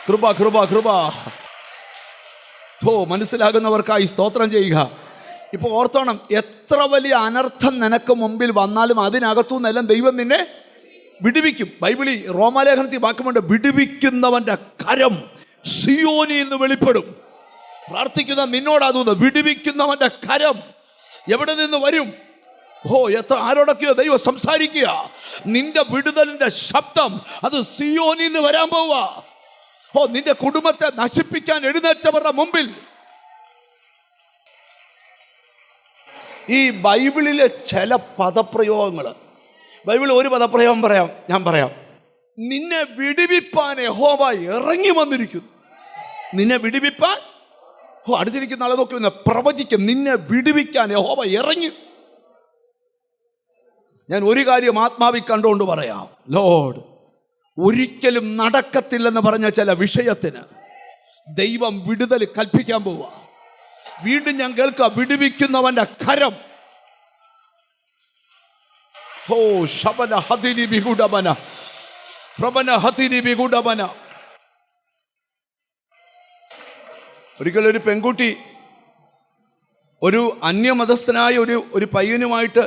കൃപ കൃപ കൃപ. മനസ്സിലാകുന്നവർക്കായി സ്തോത്രം ചെയ്യുക. ഇപ്പോൾ ഓർത്തോണം, എത്ര വലിയ അനർത്ഥം നിനക്ക് മുമ്പിൽ വന്നാലും അതിനകത്തുനിന്നെല്ലാം ദൈവം നിന്നെ വിടുവിക്കും. ബൈബിളിൽ റോമാലേഖനത്തിൽ വാക്കുമുണ്ട്, വിടുവിക്കുന്നവന്റെ കരം സിയോനിൽ നിന്ന് വെളിപ്പെടും. പ്രാർത്ഥിക്കുന്ന നിന്നോടാകുന്ന വിടുവിക്കുന്നവന്റെ കരം എവിടെ നിന്ന് വരും? ആരോടൊക്കെയോ ദൈവം സംസാരിക്കുക. നിന്റെ വിടുതലിന്റെ ശബ്ദം അത് സിയോനിൽ നിന്ന് വരാൻ പോവുക. നിന്റെ കുടുംബത്തെ നശിപ്പിക്കാൻ എഴുന്നേറ്റവരുടെ മുമ്പിൽ ഈ ബൈബിളിലെ ചില പദപ്രയോഗങ്ങൾ, ബൈബിളിൽ ഒരു പദപ്രയോഗം ഞാൻ പറയാം. നിന്നെ വിടുവിപ്പാൻ യഹോവ ഇറങ്ങി വന്നിരിക്കുന്നു. നിന്നെ വിടുവിപ്പാൻ. അടുത്തിരിക്കുന്ന ആളെ നോക്കി പ്രവചിക്കും, നിന്നെ വിടുവിക്കാൻ യഹോവ ഇറങ്ങി. ഞാൻ ഒരു കാര്യം ആത്മാവിൽ കണ്ടുകൊണ്ട് പറയാം, ലോർഡ്, ഒരിക്കലും നടക്കത്തില്ലെന്ന് പറഞ്ഞ ചില വിഷയത്തിന് ദൈവം വിടുതൽ കൽപ്പിക്കാൻ പോവുക. വീണ്ടും ഞാൻ കേൾക്കുക, വിടുവിക്കുന്നവന്റെ കരം. ഓ ശബന ഹതിരി ബിഗുഡമന പ്രബന ഹതിരി ബിഗുഡമന. ഒരിക്കലൊരു പെൺകുട്ടി ഒരു അന്യമതസ്ഥനായ ഒരു പയ്യനുമായിട്ട്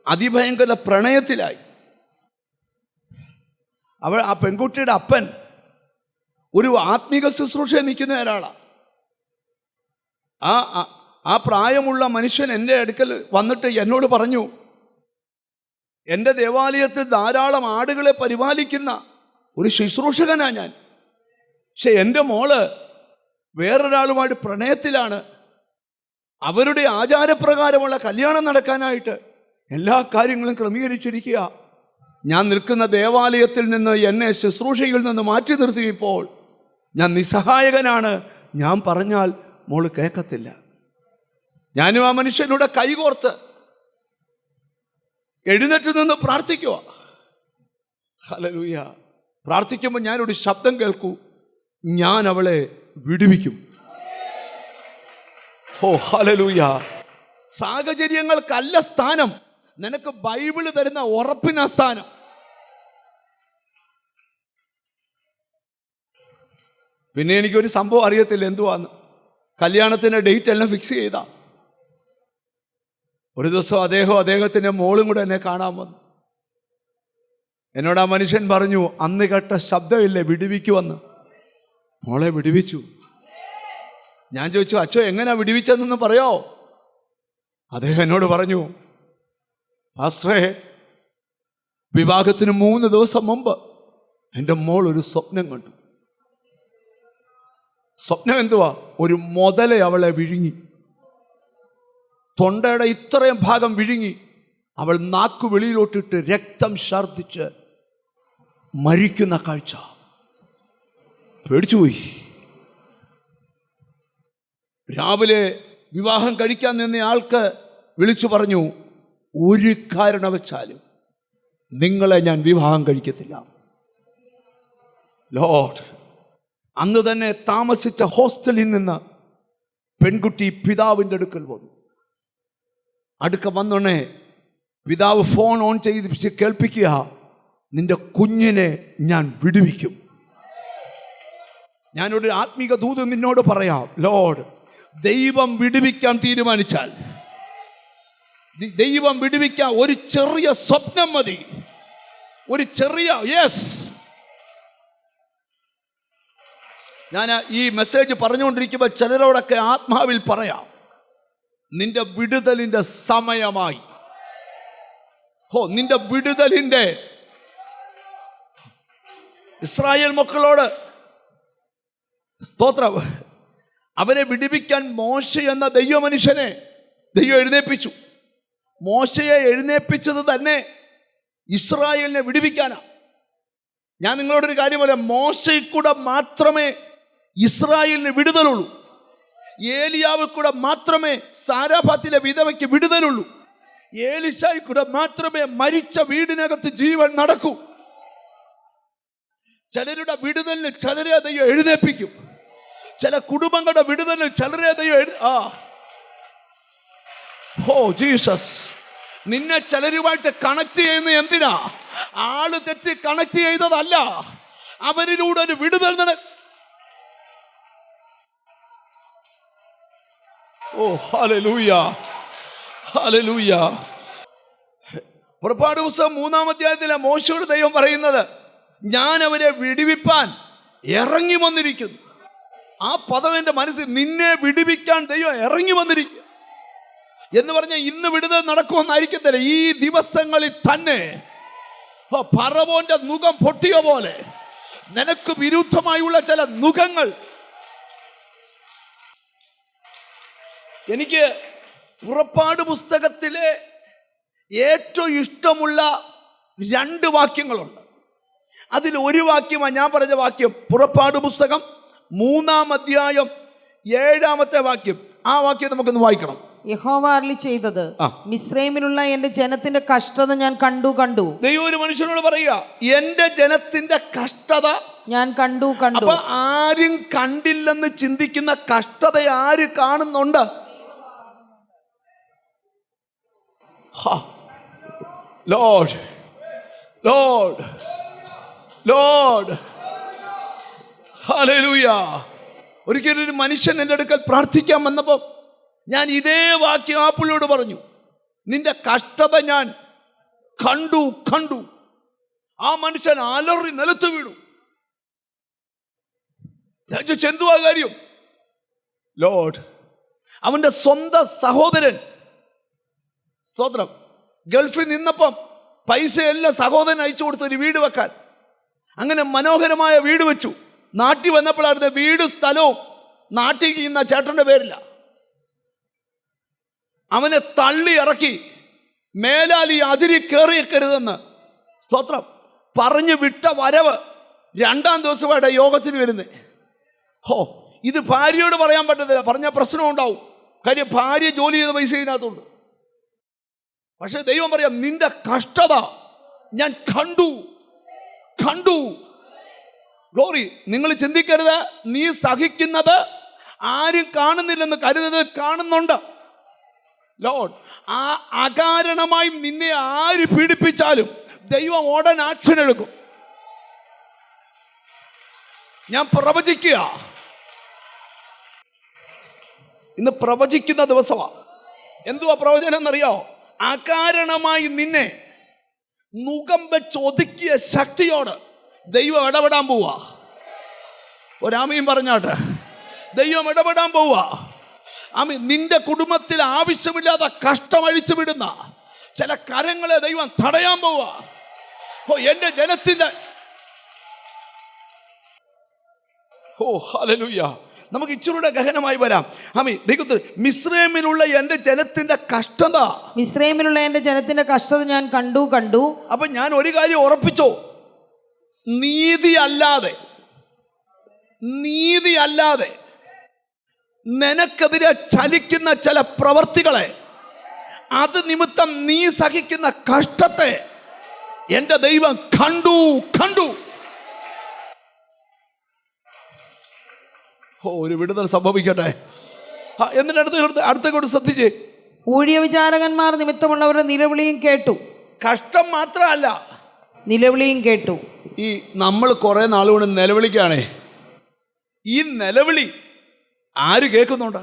അതിഭയങ്കര പ്രണയത്തിലായി. ആ പെൺകുട്ടിയുടെ അപ്പൻ ഒരു ആത്മീക ശുശ്രൂഷ നിൽക്കുന്ന ഒരാളാണ്. ആ പ്രായമുള്ള മനുഷ്യൻ എൻ്റെ അടുക്കൽ വന്നിട്ട് എന്നോട് പറഞ്ഞു, എൻ്റെ ദേവാലയത്തിൽ ധാരാളം ആടുകളെ പരിപാലിക്കുന്ന ഒരു ശുശ്രൂഷകനാണ് ഞാൻ. പക്ഷെ എൻ്റെ മോള് വേറൊരാളുമായിട്ട് പ്രണയത്തിലാണ്. അവരുടെ ആചാരപ്രകാരമുള്ള കല്യാണം നടക്കാനായിട്ട് എല്ലാ കാര്യങ്ങളും ക്രമീകരിച്ചിരിക്കുക. ഞാൻ നിൽക്കുന്ന ദേവാലയത്തിൽ നിന്ന് എന്നെ ശുശ്രൂഷയിൽ നിന്ന് മാറ്റി നിർത്തിയപ്പോൾ ഞാൻ നിസ്സഹായകനാണ്. ഞാൻ പറഞ്ഞാൽ മോള് കേൾക്കത്തില്ല. ഞാനും ആ മനുഷ്യനോട് കൈകോർത്ത് എഴുന്നേറ്റ് നിന്ന് പ്രാർത്ഥിക്കുക. ഹല്ലേലൂയ. പ്രാർത്ഥിക്കുമ്പോൾ ഞാനൊരു ശബ്ദം കേൾക്കൂ, ഞാൻ അവളെ വിടുവിക്കും. ഓ ഹല്ലേലൂയ. സാഹചര്യങ്ങൾക്കല്ല സ്ഥാനം, നിനക്ക് ബൈബിള് തരുന്ന ഉറപ്പിന സ്ഥാനം. പിന്നെ എനിക്കൊരു സംഭവം അറിയത്തില്ല എന്തുവാന്ന്. കല്യാണത്തിൻ്റെ ഡേറ്റ് എല്ലാം ഫിക്സ് ചെയ്താ. ഒരു ദിവസം അദ്ദേഹത്തിൻ്റെ മോളും കൂടെ എന്നെ കാണാൻ വന്നു. എന്നോട് ആ മനുഷ്യൻ പറഞ്ഞു, അന്ന് കേട്ട ശബ്ദമില്ലേ വിടുവിക്കുവന്ന്. മോളെ വിടുവിച്ചു. ഞാൻ ചോദിച്ചു, അച്ഛോ എങ്ങനെയാ വിടുവിച്ചതെന്ന് പറയോ? അദ്ദേഹം എന്നോട് പറഞ്ഞു, പാസ്റ്ററേ, വിവാഹത്തിന് 3 ദിവസം മുമ്പ് എൻ്റെ മോൾ ഒരു സ്വപ്നം കണ്ടു. സ്വപ്നം എന്തുവാ? ഒരു മുതല അവളെ വിഴുങ്ങി, തൊണ്ടയുടെ ഇത്രയും ഭാഗം വിഴുങ്ങി. അവൾ നാക്കു വെളിയിലോട്ടിട്ട് രക്തം ഛർദ്ദിച്ച് മരിക്കുന്ന കാഴ്ച. പേടിച്ചുപോയി. രാവിലെ വിവാഹം കഴിക്കാൻ നിന്ന ആൾക്ക് വിളിച്ചു പറഞ്ഞു, ഒരു കാരണവശാലും നിങ്ങളെ ഞാൻ വിവാഹം കഴിക്കത്തില്ല. ലോർഡ്, അന്ന് തന്നെ താമസിച്ച ഹോസ്റ്റലിൽ നിന്ന് പെൺകുട്ടി പിതാവിൻ്റെ അടുക്കൽ വന്നു. വന്നോണേ പിതാവ് ഫോൺ ഓൺ ചെയ്ത് കേൾപ്പിക്കുക, നിന്റെ കുഞ്ഞിനെ ഞാൻ വിടുവിക്കും. ഞാനൊരു ആത്മീക ദൂത് നിന്നോട് പറയാം, ലോർഡ്, ദൈവം വിടുവിക്കാൻ തീരുമാനിച്ചാൽ, ദൈവം വിടുവിക്കാൻ ഒരു ചെറിയ സ്വപ്നം മതി. ഒരു ചെറിയ യെസ്. ഞാൻ ഈ മെസ്സേജ് പറഞ്ഞുകൊണ്ടിരിക്കുമ്പോൾ ചിലരോടൊക്കെ ആത്മാവിൽ പറയാം, നിന്റെ വിടുതലിന്റെ സമയമായി. നിന്റെ വിടുതലിന്റെ. ഇസ്രായേൽ മക്കളോട് സ്തോത്രം, അവരെ വിടുവിക്കാൻ മോശ എന്ന ദൈവമനുഷ്യനെ ദൈവം എഴുന്നേൽപ്പിച്ചു. മോശയെ എഴുന്നേൽപ്പിച്ചത് തന്നെ ഇസ്രായേലിനെ വിടുവിക്കാനാ. ഞാൻ നിങ്ങളോടൊരു കാര്യം പറയാം, മോശയിൽ കൂടെ മാത്രമേ ഇസ്രായേലിന് വിടുതലുള്ളൂ. ഏലിയാവിൽ കൂടെ മാത്രമേ സാരാഫാത്തിലെ വിധവയ്ക്ക് വിടുതലുള്ളൂ. ഏലിശായിൽ കൂടെ മാത്രമേ മരിച്ച വീടിനകത്ത് ജീവൻ നടക്കൂ. ചിലരുടെ വിടുതലിന് ചിലരെ ദൈവം എഴുന്നേൽപ്പിക്കും. ചില കുടുംബങ്ങളുടെ വിടുതലിന് ചിലരെ ദൈവം ജീസസ്. നിന്നെ ചിലരുമായിട്ട് കണക്ട് ചെയ്യുന്ന എന്തിനാ? ആള് തെറ്റി കണക്ട് ചെയ്തതല്ല, അവരിലൂടെ ഒരു വിടുതൽ ഹല്ലേലൂയ, ഹല്ലേലൂയ. പുറപ്പാട് പുസ്തകം 3-ാം അധ്യായത്തിലെ മോശയോട് ദൈവം പറയുന്നത്, ഞാൻ അവരെ വിടുവിപ്പാൻ ഇറങ്ങി വന്നിരിക്കുന്നു. ആ പദം എൻ്റെ മനസ്സിൽ, നിന്നെ വിടുവിക്കാൻ ദൈവം ഇറങ്ങി വന്നിരിക്കുക എന്ന് പറഞ്ഞാൽ ഇന്ന് വിടുതൽ നടക്കുമെന്നായിരിക്കത്തില്ല. ഈ ദിവസങ്ങളിൽ തന്നെ ഫറവോന്റെ നുകം പൊട്ടിയ പോലെ നിനക്ക് വിരുദ്ധമായുള്ള ചില നുകങ്ങൾ. എനിക്ക് പുറപ്പാട് പുസ്തകത്തിലെ ഏറ്റവും ഇഷ്ടമുള്ള 2 വാക്യങ്ങളുണ്ട്. അതിൽ ഒരു വാക്യമാണ് ഞാൻ പറഞ്ഞ വാക്യം. പുറപ്പാട് പുസ്തകം 3-ാം അധ്യായം 7-ാമത്തെ വാക്യം. ആ വാക്യം നമുക്കൊന്ന് വായിക്കണം. യഹോവ അരുളി ചെയ്തത്, മിസ്രൈമിലുള്ള എന്റെ ജനത്തിന്റെ കഷ്ടത ഞാൻ കണ്ടു. ദൈവം ഒരു മനുഷ്യനോട് പറയുക, എന്റെ ജനത്തിന്റെ കഷ്ടത ഞാൻ കണ്ടു. അപ്പൊ ആരും കണ്ടില്ലെന്ന് ചിന്തിക്കുന്ന കഷ്ടത ആര് കാണുന്നുണ്ട്? Lord Lord Lord hallelujah. ഒരിക്കലും ഒരു മനുഷ്യൻ എൻ്റെ അടുക്കൽ പ്രാർത്ഥിക്കാൻ വന്നപ്പോൾ ഞാൻ ഇതേ വാക്യം ആ പുള്ളിയോട് പറഞ്ഞു, നിന്റെ കഷ്ടത ഞാൻ കണ്ടു. ആ മനുഷ്യൻ അലറി നിലത്ത് വീണു. എന്തുവാ കാര്യം? ലോർഡ്, അവന്റെ സ്വന്തം സഹോദരൻ, സ്തോത്രം, ഗൾഫിൽ നിന്നപ്പം പൈസയെല്ലാം സഹോദരൻ അയച്ചു കൊടുത്തു ഒരു വീട് വെക്കാൻ. അങ്ങനെ മനോഹരമായ വീട് വെച്ചു. നാട്ടിൽ വന്നപ്പോഴായിരുന്നു വീട് സ്ഥലവും നാട്ടിൽ ചെയ്യുന്ന ചേട്ടൻ്റെ പേരില്ല. അവനെ തള്ളി ഇറക്കി, മേലാൽ ഈ അതിരി കയറിയേക്കരുതെന്ന്, സ്തോത്രം, പറഞ്ഞു വിട്ട വരവ് 2-ാം ദിവസമായിട്ട് യോഗത്തിന് വരുന്നത്. ഇത് ഭാര്യയോട് പറയാൻ പറ്റത്തില്ല, പറഞ്ഞ പ്രശ്നം ഉണ്ടാവും. കാര്യം ഭാര്യ ജോലി ചെയ്ത പൈസ ഇതിനകത്തുണ്ട്. പക്ഷെ ദൈവം പറയാം, നിന്റെ കഷ്ടത ഞാൻ കണ്ടു. ഗ്ലോറി. നിങ്ങൾ ചിന്തിക്കരുത്, നീ സഹിക്കുന്നത് ആരും കാണുന്നില്ലെന്ന് കരുതുന്നത് കാണുന്നുണ്ട്. ലോർഡ്, ആ അകാരണമായി നിന്നെ ആര് പീഡിപ്പിച്ചാലും ദൈവം ഉടൻ ആക്ഷൻ എടുക്കും. ഞാൻ പ്രവചിക്കുക, ഇന്ന് പ്രവചിക്കുന്ന ദിവസമാണ്. എന്തുവാ പ്രവചനം എന്നറിയോ? അകാരണമായി നിന്നെ മുഖം വെച്ച് ഒതുക്കിയ ശക്തിയോട് ദൈവം ഇടപെടാൻ പോവാ. ഒരാമയും പറഞ്ഞാട്ടെ, ദൈവം ഇടപെടാൻ പോവാ. ആമീൻ. നിന്റെ കുടുംബത്തിൽ ആവശ്യമില്ലാതെ കഷ്ടമഴിച്ചു വിടുന്ന ചില കരങ്ങളെ ദൈവം തടയാൻ പോവാ. എന്റെ ജനത്തിന്റെ ഹല്ലേലൂയ. നമുക്ക് ഇച്ചിരൂടെ ഗഹനമായി വരാം. ആമീൻ. ദൈവത്തിൽ മിസ്രൈമിലുള്ള എന്റെ ജനത്തിന്റെ കഷ്ടത, മിസ്രൈമിലുള്ള എന്റെ ജനത്തിന്റെ കഷ്ടത ഞാൻ കണ്ടു. അപ്പൊ ഞാൻ ഒരു കാര്യം ഉറപ്പിച്ചോ, നീതി അല്ലാതെ നിനക്കെതിരെ ചലിക്കുന്ന ചില പ്രവർത്തികളെ, അത് നിമിത്തം നീ സഹിക്കുന്ന കഷ്ടത്തെ എന്റെ ദൈവം കണ്ടു. ഒരു വിടുതൽ സംഭവിക്കട്ടെ. എന്നിട്ട് അടുത്ത ശ്രദ്ധിച്ചേ. ഊഴിയ വിചാരകന്മാർ നിമിത്തമുള്ളവരുടെ നിലവിളിയും കേട്ടു. കഷ്ടം മാത്രമല്ല, നിലവിളിയും കേട്ടു. ഈ നമ്മൾ കുറെ നാളുകൊണ്ട് നിലവിളിക്കുകയാണേ. ഈ നിലവിളി ആര് കേൾക്കുന്നുണ്ട്?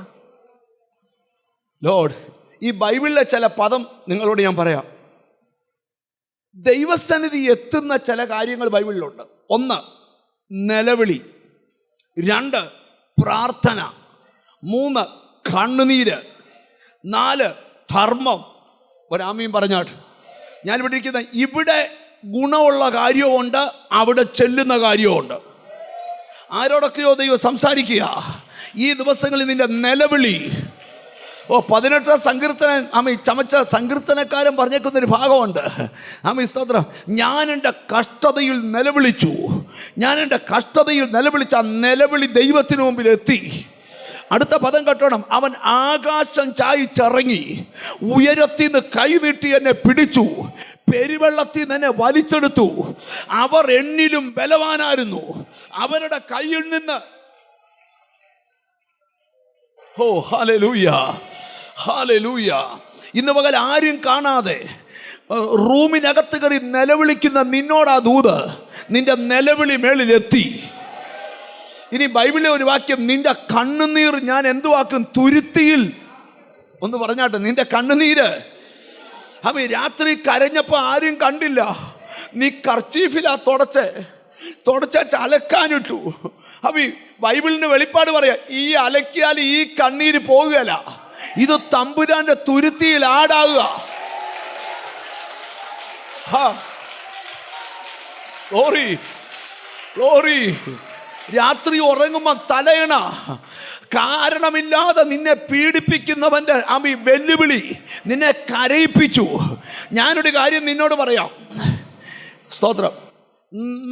ലോർഡ്, ഈ ബൈബിളിലെ ചില പദം നിങ്ങളോട് ഞാൻ പറയാം. ദൈവസന്നിധി എത്തുന്ന ചില കാര്യങ്ങൾ ബൈബിളിലുണ്ട്. 1 നിലവിളി, 2 പ്രാർത്ഥന, 3 കണ്ണുനീര്, 4 ധർമ്മം. ഒരാമയും പറഞ്ഞാട്ട്. ഞാൻ ഇവിടെ ഇരിക്കുന്ന ഇവിടെ ഗുണമുള്ള കാര്യമുണ്ട്, അവിടെ ചെല്ലുന്ന കാര്യമുണ്ട്. ആരോടൊക്കെയോ ദൈവം സംസാരിക്കുക. ഈ ദിവസങ്ങളിൽ നിന്റെ നിലവിളി. 18 സങ്കീർത്തനം ചമച്ച സങ്കീർത്തനക്കാരൻ പറഞ്ഞേക്കുന്നൊരു ഭാഗമുണ്ട്. സ്തോത്രം, ഞാൻ എൻ്റെ കഷ്ടതയിൽ നിലവിളിച്ചു. ആ നിലവിളി ദൈവത്തിന് മുമ്പിൽ എത്തി. അടുത്ത പദം കേട്ടോണം. അവൻ ആകാശം ചായിച്ചിറങ്ങി, ഉയരത്തിൽ നിന്ന് കൈനീട്ടി എന്നെ പിടിച്ചു, പെരുവെള്ളത്തിൽ നിന്ന് എന്നെ വലിച്ചെടുത്തു. അവർ എന്നിലും ബലവാനായിരുന്നു, അവരുടെ കയ്യിൽ നിന്ന്. ഹല്ലേലൂയ. ഇന്ന് പകൽ ആരും കാണാതെ റൂമിനകത്ത് കയറി നിലവിളിക്കുന്ന നിന്നോടാ ദൂത്. നിന്റെ നിലവിളി മേളിലെത്തി. ഇനി ബൈബിളിലെ ഒരു വാക്യം, നിന്റെ കണ്ണുനീർ ഞാൻ എന്തു വാക്കും? തുരുത്തിയിൽ. ഒന്ന് പറഞ്ഞാട്ടെ, നിന്റെ കണ്ണുനീര്. രാത്രി കരഞ്ഞപ്പോൾ ആരും കണ്ടില്ല, നീ കർച്ചീഫിലാ തുടച്ച അലക്കാനിട്ടു. ബൈബിളിന് വെളിപ്പാട് പറയാ, ഈ അലക്കിയാൽ ഈ കണ്ണീര് പോകുകയല്ല, ഇത് തമ്പുരാന്റെ തുരുത്തിയിൽ ആടാവുക. ഗ്ലോറി. രാത്രി ഉറങ്ങുമ്പോ തലയണ കാരണമില്ലാതെ നിന്നെ പീഡിപ്പിക്കുന്നവന്റെ വെല്ലുവിളി നിന്നെ കരയിപ്പിച്ചു. ഞാനൊരു കാര്യം നിന്നോട് പറയാം. സ്തോത്രം,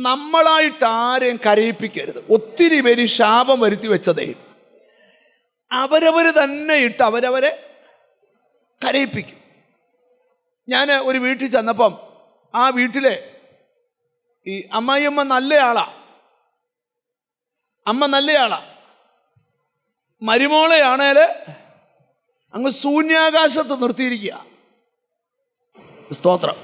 നമ്മളായിട്ട് ആരെയും കരയിപ്പിക്കരുത്. ഒത്തിരി പേര് ശാപം വരുത്തി വെച്ചതേ അവരവർ തന്നെ ഇട്ട് അവരവരെ കരയിപ്പിക്കും. ഞാൻ ഒരു വീട്ടിൽ ചെന്നപ്പം ആ വീട്ടിലെ ഈ അമ്മായിയമ്മ നല്ലയാളാ, അമ്മ നല്ലയാളാ. മരുമോളെയാണേൽ അങ്ങ് ശൂന്യാകാശത്ത് നിർത്തിയിരിക്കുക. സ്തോത്രം.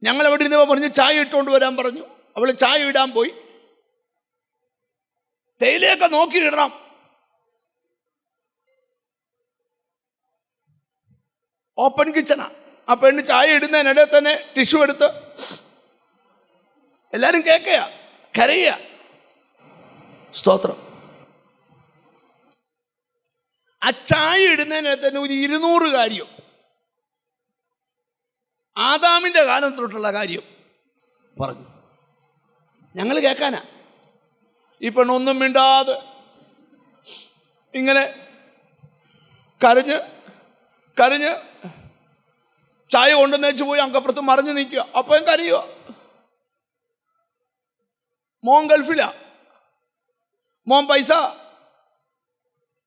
ഞങ്ങൾ എവിടെ ഇരുന്നപ്പോൾ പറഞ്ഞു ചായ ഇട്ടുകൊണ്ട് വരാൻ പറഞ്ഞു. അവൾ ചായ ഇടാൻ പോയി. തേയിലയൊക്കെ നോക്കി ഇടണം. ഓപ്പൺ കിച്ചണാ. ആ പെണ്ണ് ചായ ഇടുന്നതിനിടെ തന്നെ ടിഷ്യൂ എടുത്ത് എല്ലാവരും കേൾക്കുക, കരയുക. സ്തോത്രം. ആ ചായ ഇടുന്നതിനിടെ തന്നെ ഒരു 200 കാര്യം, ആദാമിൻ്റെ കാലം തൊട്ടുള്ള കാര്യം പറഞ്ഞു. ഞങ്ങൾ കേൾക്കാനാ. ഈ പെണ്ണൊന്നും മിണ്ടാതെ ഇങ്ങനെ കരഞ്ഞ് കരഞ്ഞ് ചായ കൊണ്ടുവന്നേച്ച് പോയി അങ്കപ്പുറത്ത് മറിഞ്ഞു നിൽക്കുക. അപ്പം കരയുക. മോൻ ഗൾഫിലാ. മോൻ പൈസ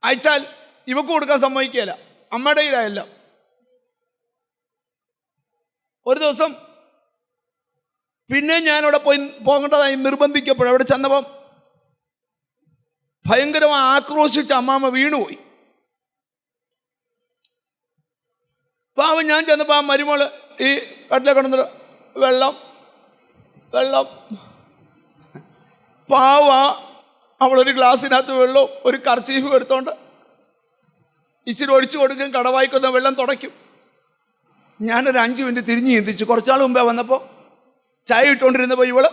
അയച്ചാൽ ഇവക്ക് കൊടുക്കാൻ സമ്മതിക്കുകയില്ല. അമ്മയുടെ കയ്യിലായല്ല. ഒരു ദിവസം പിന്നെ ഞാനവിടെ പോകേണ്ടതായി നിർബന്ധിക്കപ്പെടും. അവിടെ ചെന്നപ്പം ഭയങ്കരമായി ആക്രോശിച്ച് അമ്മാമ്മ വീണുപോയി. പാവം ഞാൻ ചെന്നപ്പോൾ ആ മരുമോള് ഈ കട്ടിലെ കിടന്നിട്ട് വെള്ളം വെള്ളം. പാവ അവളൊരു ഗ്ലാസ്സിനകത്ത് വെള്ളവും ഒരു കർച്ചീഫും എടുത്തോണ്ട് ഇച്ചിരി ഒഴിച്ചു കൊടുക്കും, കടവായിക്കുന്ന വെള്ളം തുടയ്ക്കും. ഞാനൊരു 5 മിനിറ്റ് തിരിഞ്ഞ് ചിന്തിച്ചു. കുറച്ചാൾ മുമ്പേ വന്നപ്പോൾ ചായ ഇട്ടുകൊണ്ടിരുന്നപ്പോൾ ഇവള്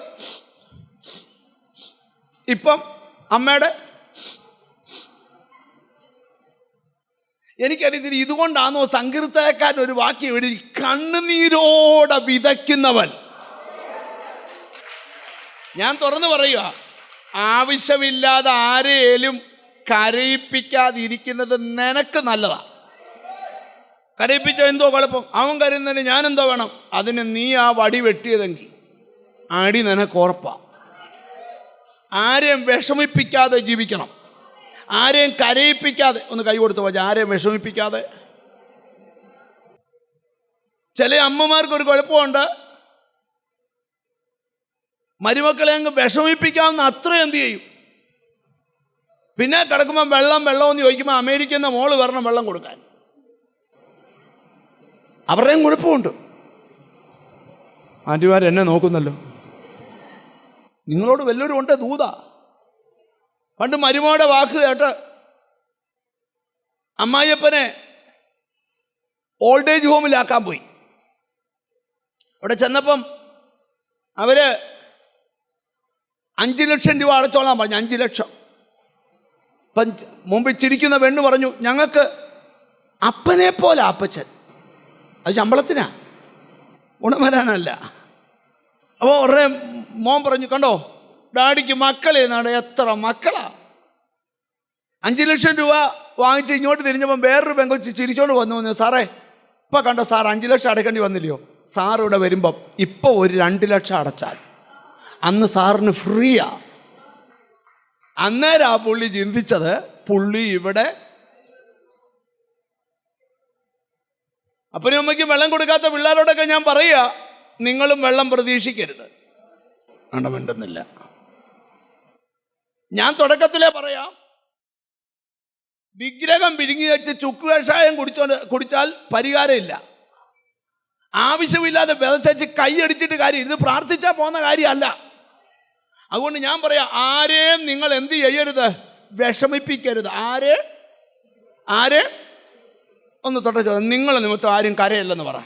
ഇപ്പം അമ്മയുടെ എനിക്കറിയത്തില്ല ഇതുകൊണ്ടാണോ സങ്കീർത്തനക്കാരൻ ഒരു വാക്യം എഴുതി, കണ്ണുനീരോടെ വിതയ്ക്കുന്നവൻ. ഞാൻ തുറന്നു പറയുക, ആവശ്യമില്ലാതെ ആരെയും കരയിപ്പിക്കാതിരിക്കുന്നത് നിനക്ക് നല്ലതാ. കരയിപ്പിച്ച എന്തോ കുഴപ്പം? അവൻ കരയുന്നതിന് ഞാൻ എന്തോ വേണം? അതിന് നീ ആ വടി വെട്ടിയതെങ്കിൽ അടി നിനക്ക് ഉറപ്പാ. ആരെയും വിഷമിപ്പിക്കാതെ ജീവിക്കണം. ആരെയും കരയിപ്പിക്കാതെ. ഒന്ന് കൈ കൊടുത്തു പോയി. ആരെയും വിഷമിപ്പിക്കാതെ. ചില അമ്മമാർക്കൊരു കുഴപ്പമുണ്ട്, മരുമക്കളെ അങ്ങ് വിഷമിപ്പിക്കാവുന്ന അത്ര എന്ത് ചെയ്യും. പിന്നെ കിടക്കുമ്പോൾ വെള്ളം എന്ന് ചോദിക്കുമ്പോൾ അമേരിക്കയിൽ നിന്ന് മോള് വരണം വെള്ളം കൊടുക്കാൻ. അവരുടെയും കുഴപ്പമുണ്ട്. ആൻറ്റിമാർ എന്നെ നോക്കുന്നല്ലോ. നിങ്ങളോട് വല്ലവരും ഉണ്ട് ദൂത. പണ്ട് മരുമോടെ വാക്ക് കേട്ട് അമ്മായിയപ്പനെ ഓൾഡ് ഏജ് ഹോമിലാക്കാൻ പോയി. അവിടെ ചെന്നപ്പം അവര് 5 ലക്ഷം രൂപ അടച്ചോളാൻ പറഞ്ഞു. 5 ലക്ഷം. അപ്പം മുമ്പിൽ ചിരിക്കുന്ന പെണ്ണ് പറഞ്ഞു, ഞങ്ങൾക്ക് അപ്പനെ പോലെ അപ്പച്ചൻ. അത് ശമ്പളത്തിനാ, ഗുണം വരാനല്ല. അപ്പോൾ ഉടനെ മോൻ പറഞ്ഞു, കണ്ടോ ഡാഡിക്ക് മക്കളെ നാട് എത്ര മക്കളാ. 5 ലക്ഷം രൂപ വാങ്ങിച്ച് ഇങ്ങോട്ട് തിരിഞ്ഞപ്പം വേറൊരു പെങ്കൊച്ച് ചിരിച്ചോണ്ട് വന്നു. സാറേ ഇപ്പം കണ്ടോ സാർ 5 ലക്ഷം അടയ്ക്കേണ്ടി വന്നില്ലയോ? സാർ ഇവിടെ വരുമ്പം ഇപ്പോൾ ഒരു 2 ലക്ഷം അടച്ചാൽ അന്ന് സാറിന് ഫ്രീയാ. അന്നേരം ആ പുള്ളി ചിന്തിച്ചത്, പുള്ളി ഇവിടെ അപ്പനും അമ്മയ്ക്കും വെള്ളം കൊടുക്കാത്ത പിള്ളേരോടൊക്കെ ഞാൻ പറയുക, നിങ്ങളും വെള്ളം പ്രതീക്ഷിക്കരുത്. മിണ്ടുന്നില്ല. ഞാൻ തുടക്കത്തിലേ പറയാം, വിഗ്രഹം പിഴുങ്ങി വെച്ച് ചുക്ക് കഷായം കുടിച്ചാൽ പരിഹാരമില്ല. ആവശ്യമില്ലാതെ വിതച്ചു കൈയടിച്ചിട്ട് കാര്യം, ഇത് പ്രാർത്ഥിച്ചാൽ പോകുന്ന കാര്യമല്ല. അതുകൊണ്ട് ഞാൻ പറയാം, ആരെയും നിങ്ങൾ എന്ത് ചെയ്യരുത്, വിഷമിപ്പിക്കരുത്. ആരെ ഒന്ന് തൊട്ട നിങ്ങൾ നിമിത്തം ആരും കരയില്ലെന്ന് പറ.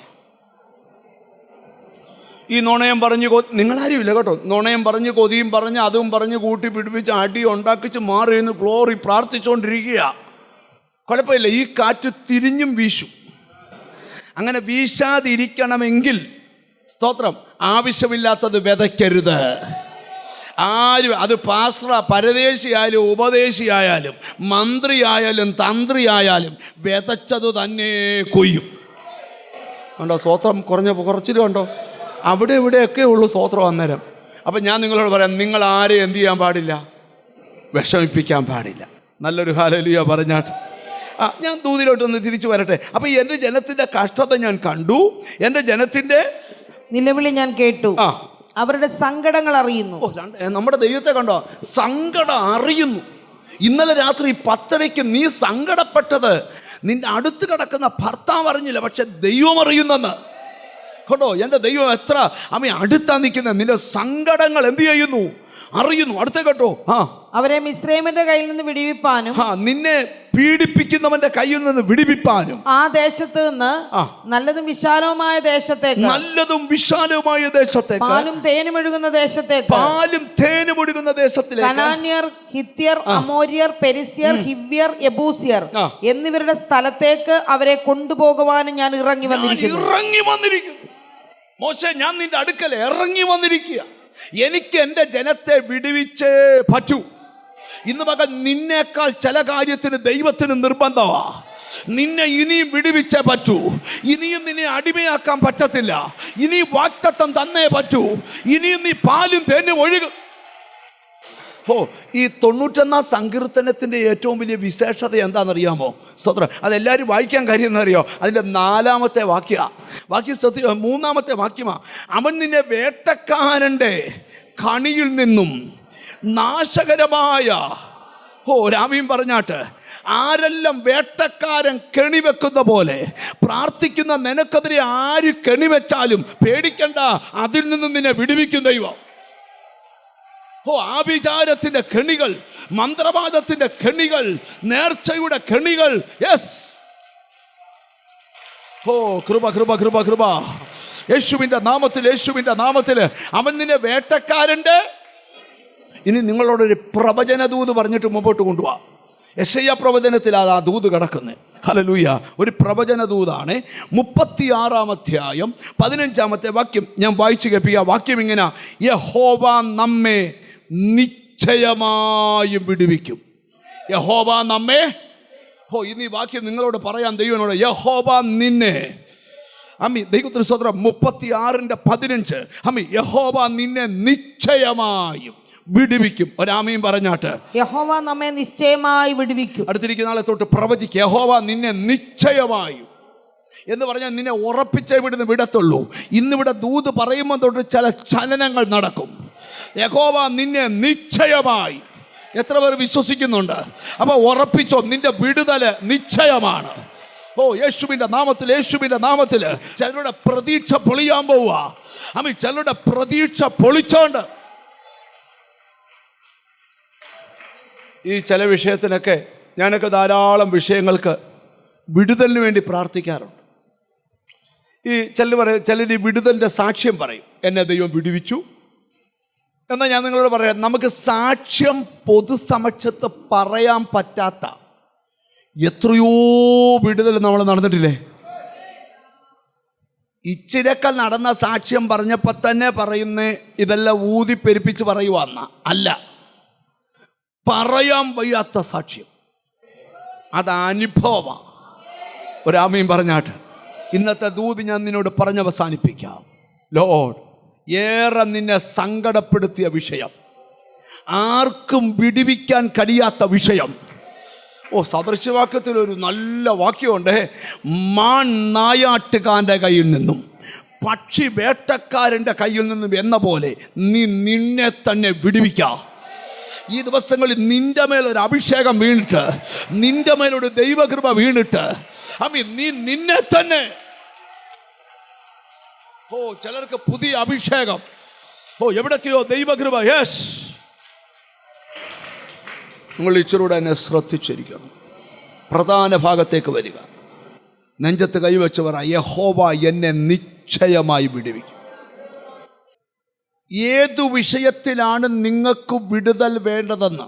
ഈ നുണയം പറഞ്ഞ് നിങ്ങളാരും ഇല്ല കേട്ടോ. നുണയം പറഞ്ഞ് കൊതിയും പറഞ്ഞ് അതും പറഞ്ഞ് കൂട്ടി പിടിപ്പിച്ച് അടി ഉണ്ടാക്കിച്ച് മാറി നിന്ന് ഗ്ലോറി പ്രാർത്ഥിച്ചുകൊണ്ടിരിക്കുക. കുഴപ്പമില്ല, ഈ കാറ്റ് തിരിഞ്ഞും വീശും. അങ്ങനെ വീശാതിരിക്കണമെങ്കിൽ സ്തോത്രം, ആവശ്യമില്ലാത്തത് വിതയ്ക്കരുത്. ആരും, അത് പാസ്റ്റർ പരദേശിയായാലും ഉപദേശിയായാലും മന്ത്രിയായാലും തന്ത്രിയായാലും വിതച്ചത് തന്നെ കൊയ്യും. കണ്ടോ? സ്തോത്രം കുറച്ചിലും ഉണ്ടോ? അവിടെ ഇവിടെയൊക്കെ ഉള്ളൂ സ്തോത്രം അന്നേരം. അപ്പം ഞാൻ നിങ്ങളോട് പറയാം, നിങ്ങൾ ആരെയും എന്ത് ചെയ്യാൻ പാടില്ല? വിഷമിപ്പിക്കാൻ പാടില്ല. നല്ലൊരു ഹല്ലേലൂയ പറഞ്ഞാട്ട് ഞാൻ ദൂതിലോട്ടൊന്ന് തിരിച്ചു വരട്ടെ. അപ്പം എൻ്റെ ജനത്തിൻ്റെ കഷ്ടത ഞാൻ കണ്ടു, എൻ്റെ ജനത്തിൻ്റെ നിലവിളി ഞാൻ കേട്ടു, അവരുടെ സങ്കടങ്ങൾ അറിയുന്നു. നമ്മുടെ ദൈവത്തെ കണ്ടോ, സങ്കടം അറിയുന്നു. ഇന്നലെ രാത്രി 10:30 നീ സങ്കടപ്പെട്ടത് നിന്റെ അടുത്ത് കിടക്കുന്ന ഭർത്താവ് അറിഞ്ഞില്ല, പക്ഷെ ദൈവം അറിയുന്നെന്ന് കേട്ടോ. എൻ്റെ ദൈവം എത്ര അടുത്താ നിൽക്കുന്നത്, നിന്റെ സങ്കടങ്ങൾ എന്ത് ചെയ്യുന്നു? അറിയുന്നു. അടുത്ത കേട്ടോ, അവരെ മിസ്രൈമിന്റെ കയ്യിൽ നിന്ന് വിടുവിപ്പാനും, നിന്നെ പീഡിപ്പിക്കുന്നവന്റെ കയ്യിൽ നിന്ന് വിടുവിപ്പാനും, ആ ദേശത്ത് നിന്ന് നല്ലതും വിശാലവുമായ ദേശത്തേക്ക്, നല്ലതും വിശാലവുമായ ദേശത്തേക്ക്, പാലും തേനും ഒഴുകുന്ന ദേശത്തേക്ക്, പാലും തേനും ഒഴുകുന്ന ദേശത്തിലേക്ക്, കനാന്യർ, ഹിത്യർ, അമോര്യർ, പെരിസ്യർ, ഹിവ്യർ, യെബൂസ്യർ എന്നിവരുടെ സ്ഥലത്തേക്ക് അവരെ കൊണ്ടുപോകുവാനും ഞാൻ ഇറങ്ങി വന്നിരിക്കുന്നു. മോശെ, ഞാൻ നിന്റെ അടുക്കൽ ഇറങ്ങി വന്നിരിക്കുക. എനിക്ക് എൻ്റെ ജനത്തെ വിടുവിച്ചേ പറ്റൂ. ഇന്ന് മകൻ നിന്നേക്കാൾ ചില കാര്യത്തിന് ദൈവത്തിന് നിർബന്ധമാ. നിന്നെ ഇനിയും വിടുവിച്ചേ പറ്റൂ. ഇനിയും നിന്നെ അടിമയാക്കാൻ പറ്റത്തില്ല. ഇനിയും വാഗ്ദത്തം തന്നേ പറ്റൂ. ഇനിയും നീ പാലും തേനും ഒഴുകും. ഈ 91 സങ്കീർത്തനത്തിൻ്റെ ഏറ്റവും വലിയ വിശേഷത എന്താണെന്നറിയാമോ? സ്തോത്രം. അതെല്ലാവരും വായിക്കാൻ കാര്യം എന്നറിയോ? അതിൻ്റെ 4-ാമത്തെ വാക്യം 3-ാമത്തെ വാക്യമാണ്. അവൻ നിന്നെ വേട്ടക്കാരൻ്റെ കണിയിൽ നിന്നും നാശകരമായ രാമീം പറഞ്ഞാട്ട്, ആരെല്ലാം വേട്ടക്കാരൻ കെണിവെക്കുന്ന പോലെ പ്രാർത്ഥിക്കുന്ന നിനക്കെതിരെ ആര് കെണിവെച്ചാലും പേടിക്കണ്ട, അതിൽ നിന്നും നിന്നെ വിടുവിക്കും ദൈവം. ആഭിചാരത്തിന്റെ കെണികൾ, മന്ത്രവാദത്തിന്റെ കെണികൾ, നേർച്ചയുടെ കെണികൾ, യെസ്. കൃപ കൃപ കൃപ കൃപ യേശുവിന്റെ നാമത്തിൽ, യേശുവിന്റെ നാമത്തിൽ അവൻ നിന്നെ വേട്ടക്കാരൻ്റെ. ഇനി നിങ്ങളോടൊരു പ്രവചന ദൂത് പറഞ്ഞിട്ട് മുമ്പോട്ട് കൊണ്ടുപോവാ. യെശയ്യാ പ്രവചനത്തിലാണ് ആ ദൂത് കിടക്കുന്നത്. ഹല്ലേലൂയ. ഒരു പ്രവചന ദൂതാണ്. 36-ാം അധ്യായം 15-ാമത്തെ വാക്യം ഞാൻ വായിച്ചു കേൾപ്പിക്കുക. വാക്യം ഇങ്ങനെ: യഹോവ നമ്മെ നിശ്ചയമായും വിടുവിക്കും. യഹോവ നമ്മെ, ഇന്ന് ഈ വാക്യം നിങ്ങളോട് പറയാൻ ദൈവനോട്, യഹോവ നിന്നെ, ദൈവത്തിന് സ്തോത്രം. 36:15 യഹോവ നിന്നെ നിശ്ചയമായും വിടുവിക്കും. ഒരാമയും പറഞ്ഞാട്ട്, യഹോവ നമ്മെ നിശ്ചയമായി വിടുവിക്കും. അടുത്തിരിക്കുന്ന ആളെ തൊട്ട് പ്രവചിക്കുക, യഹോവ നിന്നെ നിശ്ചയമായും എന്ന് പറഞ്ഞാൽ നിന്നെ ഉറപ്പിച്ചേ വിടത്തുള്ളൂ. ഇന്നിവിടെ ദൂത് പറയുമ്പോൾ തൊട്ട് ചില ചലനങ്ങൾ നടക്കും. യഹോവ നിന്നെ നിശ്ചയമായി. എത്ര പേർ വിശ്വസിക്കുന്നുണ്ട്? അപ്പൊ ഉറപ്പിച്ചോ, നിന്റെ വിടുതൽ നിശ്ചയമാണ്. യേശുവിന്റെ നാമത്തിൽ, യേശുവിന്റെ നാമത്തിൽ. ചിലരുടെ പ്രതീക്ഷ പൊളിയാൻ പോവുക. ചിലരുടെ പ്രതീക്ഷ പൊളിച്ചോണ്ട് ഈ ചില വിഷയത്തിനൊക്കെ ഞാനൊക്കെ ധാരാളം വിഷയങ്ങൾക്ക് വിടുതലിന് വേണ്ടി പ്രാർത്ഥിക്കാറുണ്ട്. ഈ ചിലർ ഈ വിടുതലിൻ്റെ സാക്ഷ്യം പറയും, എന്നെ ദൈവം വിടുവിച്ചു. എന്നാൽ ഞാൻ നിങ്ങളോട് പറയാം, നമുക്ക് സാക്ഷ്യം പൊതുസമക്ഷത്ത് പറയാൻ പറ്റാത്ത എത്രയോ വിടുതൽ നമ്മൾ നടന്നിട്ടില്ലേ? ഇച്ചിരക്കൽ നടന്ന സാക്ഷ്യം പറഞ്ഞപ്പോൾ തന്നെ പറയുന്നേ ഇതെല്ലാം ഊതിപ്പെരുപ്പിച്ച് പറയുവാന്ന അല്ല, പറയാൻ വയ്യാത്ത സാക്ഷ്യം. അത് അനുഭവമാണ്. ഒരാമയും പറഞ്ഞാട്ട് ഇന്നത്തെ ദൂത് ഞാൻ നിന്നോട് പറഞ്ഞവസാനിപ്പിക്കാം. ലോർഡ്, ഏറെ നിന്നെ സങ്കടപ്പെടുത്തിയ വിഷയം, ആർക്കും വിടുവിക്കാൻ കഴിയാത്ത വിഷയം. സദൃശവാക്യത്തിൽ ഒരു നല്ല വാക്യമുണ്ട്: മാൻ നായാട്ടുകാരൻ്റെ കയ്യിൽ നിന്നും പക്ഷി വേട്ടക്കാരൻ്റെ കയ്യിൽ നിന്നും എന്ന പോലെ നീ നിന്നെ തന്നെ വിടുവിക്കാം. ഈ ദിവസങ്ങളിൽ നിന്റെ മേലൊരു അഭിഷേകം വീണിട്ട്, നിന്റെ മേലൊരു ദൈവകൃപ വീണിട്ട്, നീ നിന്നെ തന്നെ. ചിലർക്ക് പുതിയ അഭിഷേകം, എവിടൊക്കെയോ ദൈവകൃപ. യെസ്, നിങ്ങൾ ഇച്ചിരൂടെ എന്നെ ശ്രദ്ധിച്ചിരിക്കണം. പ്രധാന ഭാഗത്തേക്ക് വരിക. നെഞ്ചത്ത് കൈവച്ചവർ, യഹോവ എന്നെ നിശ്ചയമായി വിടുവിക്കും. ഏതു വിഷയത്തിലാണ് നിങ്ങൾക്ക് വിടുതൽ വേണ്ടതെന്ന്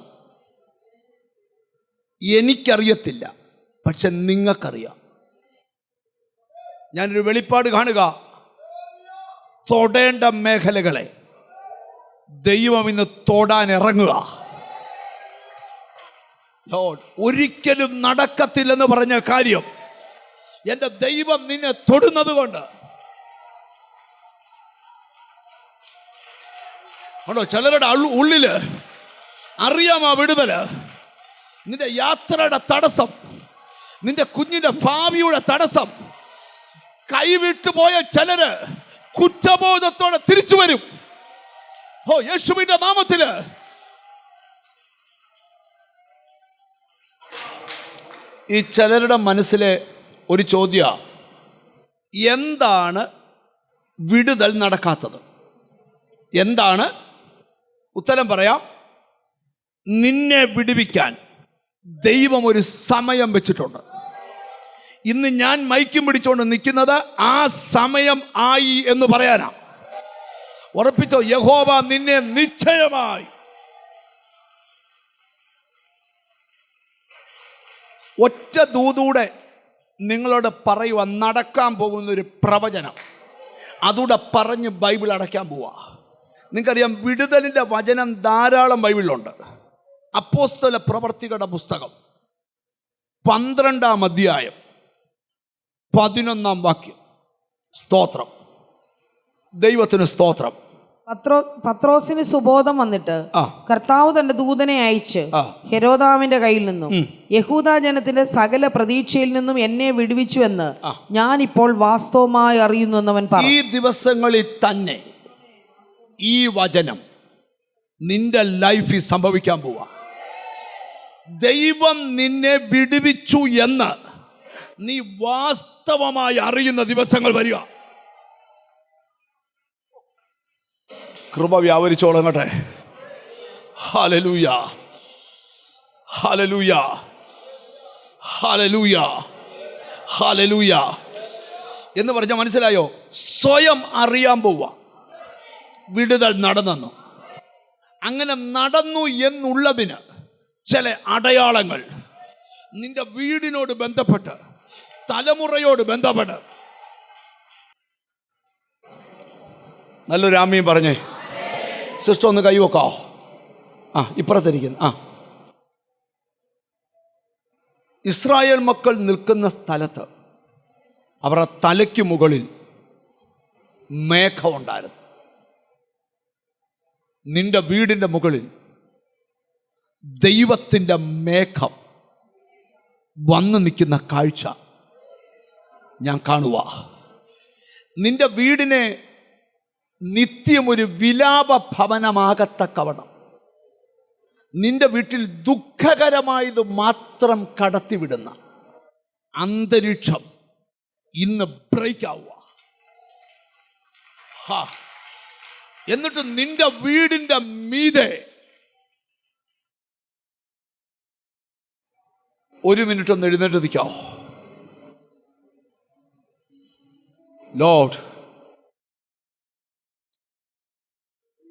എനിക്കറിയത്തില്ല, പക്ഷെ നിങ്ങൾക്കറിയാം. ഞാനൊരു വെളിപ്പാട് കാണുക. തൊടേണ്ട മേഖലകളെ ദൈവം ഇന്ന് തൊടാൻ ഇറങ്ങുക. ഒരിക്കലും നടക്കത്തില്ലെന്ന് പറഞ്ഞ കാര്യം എൻ്റെ ദൈവം നിന്നെ തൊടുന്നത് കൊണ്ട് ഉണ്ടോ? ചിലരുടെ ഉള്ളില് അറിയാം ആ വിടുതല്. നിന്റെ യാത്രയുടെ തടസ്സം, നിന്റെ കുഞ്ഞിന്റെ ഭാവിയുടെ തടസ്സം, കൈവിട്ടു പോയ ചിലര് കുറ്റബോധത്തോടെ തിരിച്ചു വരും. ഓ, യേശുവിന്റെ നാമത്തില്. ഈ ചിലരുടെ മനസ്സിലെ ഒരു ചോദ്യ, എന്താണ് വിടുതൽ നടക്കാത്തത്? എന്താണ്? ഉത്തരം പറയാം. നിന്നെ വിടുവിക്കാൻ ദൈവം ഒരു സമയം വെച്ചിട്ടുണ്ട്. ഇന്ന് ഞാൻ മൈക്കും പിടിച്ചുകൊണ്ട് നിൽക്കുന്നത് ആ സമയം ആയി എന്ന് പറയാനാ. ഉറപ്പിച്ചോ, യഹോവ നിന്നെ നിശ്ചയമായി ഒറ്റ ദൂതൂടെ നിങ്ങളോട് പറയുക, നടക്കാൻ പോകുന്നൊരു പ്രവചനം. അതുകൂടെ പറഞ്ഞ് ബൈബിൾ അടയ്ക്കാൻ പോവാ. നിങ്ങൾക്കറിയാം, വിടുതലിൻ്റെ വചനം ധാരാളം ബൈബിളിലുണ്ട്. അപ്പോസ്തല പ്രവർത്തികളുടെ പുസ്തകം 12-ാം അധ്യായം 11-ാം വാക്യം. സ്തോത്രം, ദൈവത്തിന് സ്തോത്രം. പത്രോസിന് സുബോധം വന്നിട്ട് കർത്താവ് തന്റെ ദൂതനെ അയച്ച് ഹെരോദാവിന്റെ കയ്യിൽ നിന്നും യഹൂദാ ജനത്തിന്റെ സകല പ്രതീക്ഷയിൽ നിന്നും എന്നെ വിടുവിച്ചു എന്ന് ഞാൻ ഇപ്പോൾ വാസ്തവമായി അറിയുന്നു എന്നവൻ പറഞ്ഞു. ഈ ദിവസങ്ങളിൽ തന്നെ ഈ വചനം നിന്റെ ലൈഫിൽ സംഭവിക്കാൻ പോവാ. ദൈവം നിന്നെ വിടുവിച്ചു എന്ന് നീ വാസ്തവമായി അറിയുന്ന ദിവസങ്ങൾ വരിക. കൃപ വ്യാപരിച്ചോളങ്ങട്ടെ. ഹല്ലേലൂയ, ഹല്ലേലൂയ, ഹല്ലേലൂയ, ഹല്ലേലൂയ എന്ന് പറഞ്ഞാൽ മനസ്സിലായോ? സ്വയം അറിയാൻ പോവുക വിടുതൽ നടന്നു. അങ്ങനെ നടന്നു എന്നുള്ളതിന് ചില അടയാളങ്ങൾ നിന്റെ വീടിനോട് ബന്ധപ്പെട്ട്, തലമുറയോട് ബന്ധപ്പെട്ട്. നല്ലൊരു ആമീൻ പറഞ്ഞേ. സിസ്റ്റർ ഒന്ന് കൈവെക്കോ. ഇപ്പുറത്തിരിക്കുന്നു. ഇസ്രായേൽ മക്കൾ നിൽക്കുന്ന സ്ഥലത്ത് അവരുടെ തലയ്ക്ക് മുകളിൽ മേഘമുണ്ടായിരുന്നു. നിന്റെ വീടിൻ്റെ മുകളിൽ ദൈവത്തിൻ്റെ മേഘം വന്നു നിൽക്കുന്ന കാഴ്ച ഞാൻ കാണുക. നിന്റെ വീടിനെ നിത്യം ഒരു വിലാപ ഭവനമാകത്തക്കവണ്ണം, നിന്റെ വീട്ടിൽ ദുഃഖകരമായത് മാത്രം കടത്തിവിടുന്ന അന്തരീക്ഷം ഇന്ന് ബ്രേക്ക് ആവുക. എന്നിട്ട് നിന്റെ വീടിന്റെ മീതെ ഒരു മിനിറ്റ് ഒന്ന് എഴുന്നേറ്റ് നിൽക്കാവോ? ലോർഡ്,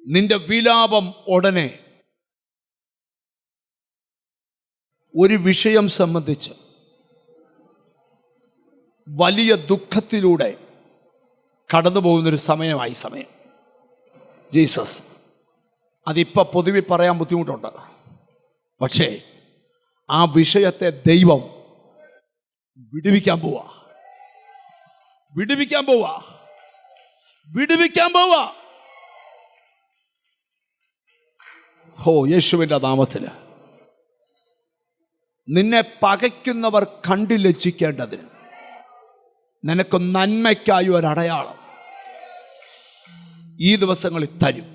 നിന്റെ വിലാപം ഉടനെ ഒരു വിഷയം സംബന്ധിച്ച് വലിയ ദുഃഖത്തിലൂടെ കടന്നു പോകുന്നൊരു സമയമായി. സമയം ജീസസ്, അതിപ്പോൾ പൊതുവെ പറയാൻ ബുദ്ധിമുട്ടുണ്ട്. പക്ഷേ ആ വിഷയത്തെ ദൈവം വിടുവിക്കാൻ പോവാ, വിടുവിക്കാൻ പോവാ, വിടുവിക്കാൻ പോവാ. ഓ, യേശുവിൻ്റെ നാമത്തിൽ നിന്നെ പകയ്ക്കുന്നവർ കണ്ടു ലജ്ജിക്കേണ്ടതിന് നിനക്ക് നന്മയ്ക്കായി ഒരടയാളം ഈ ദിവസങ്ങളിൽ തരും.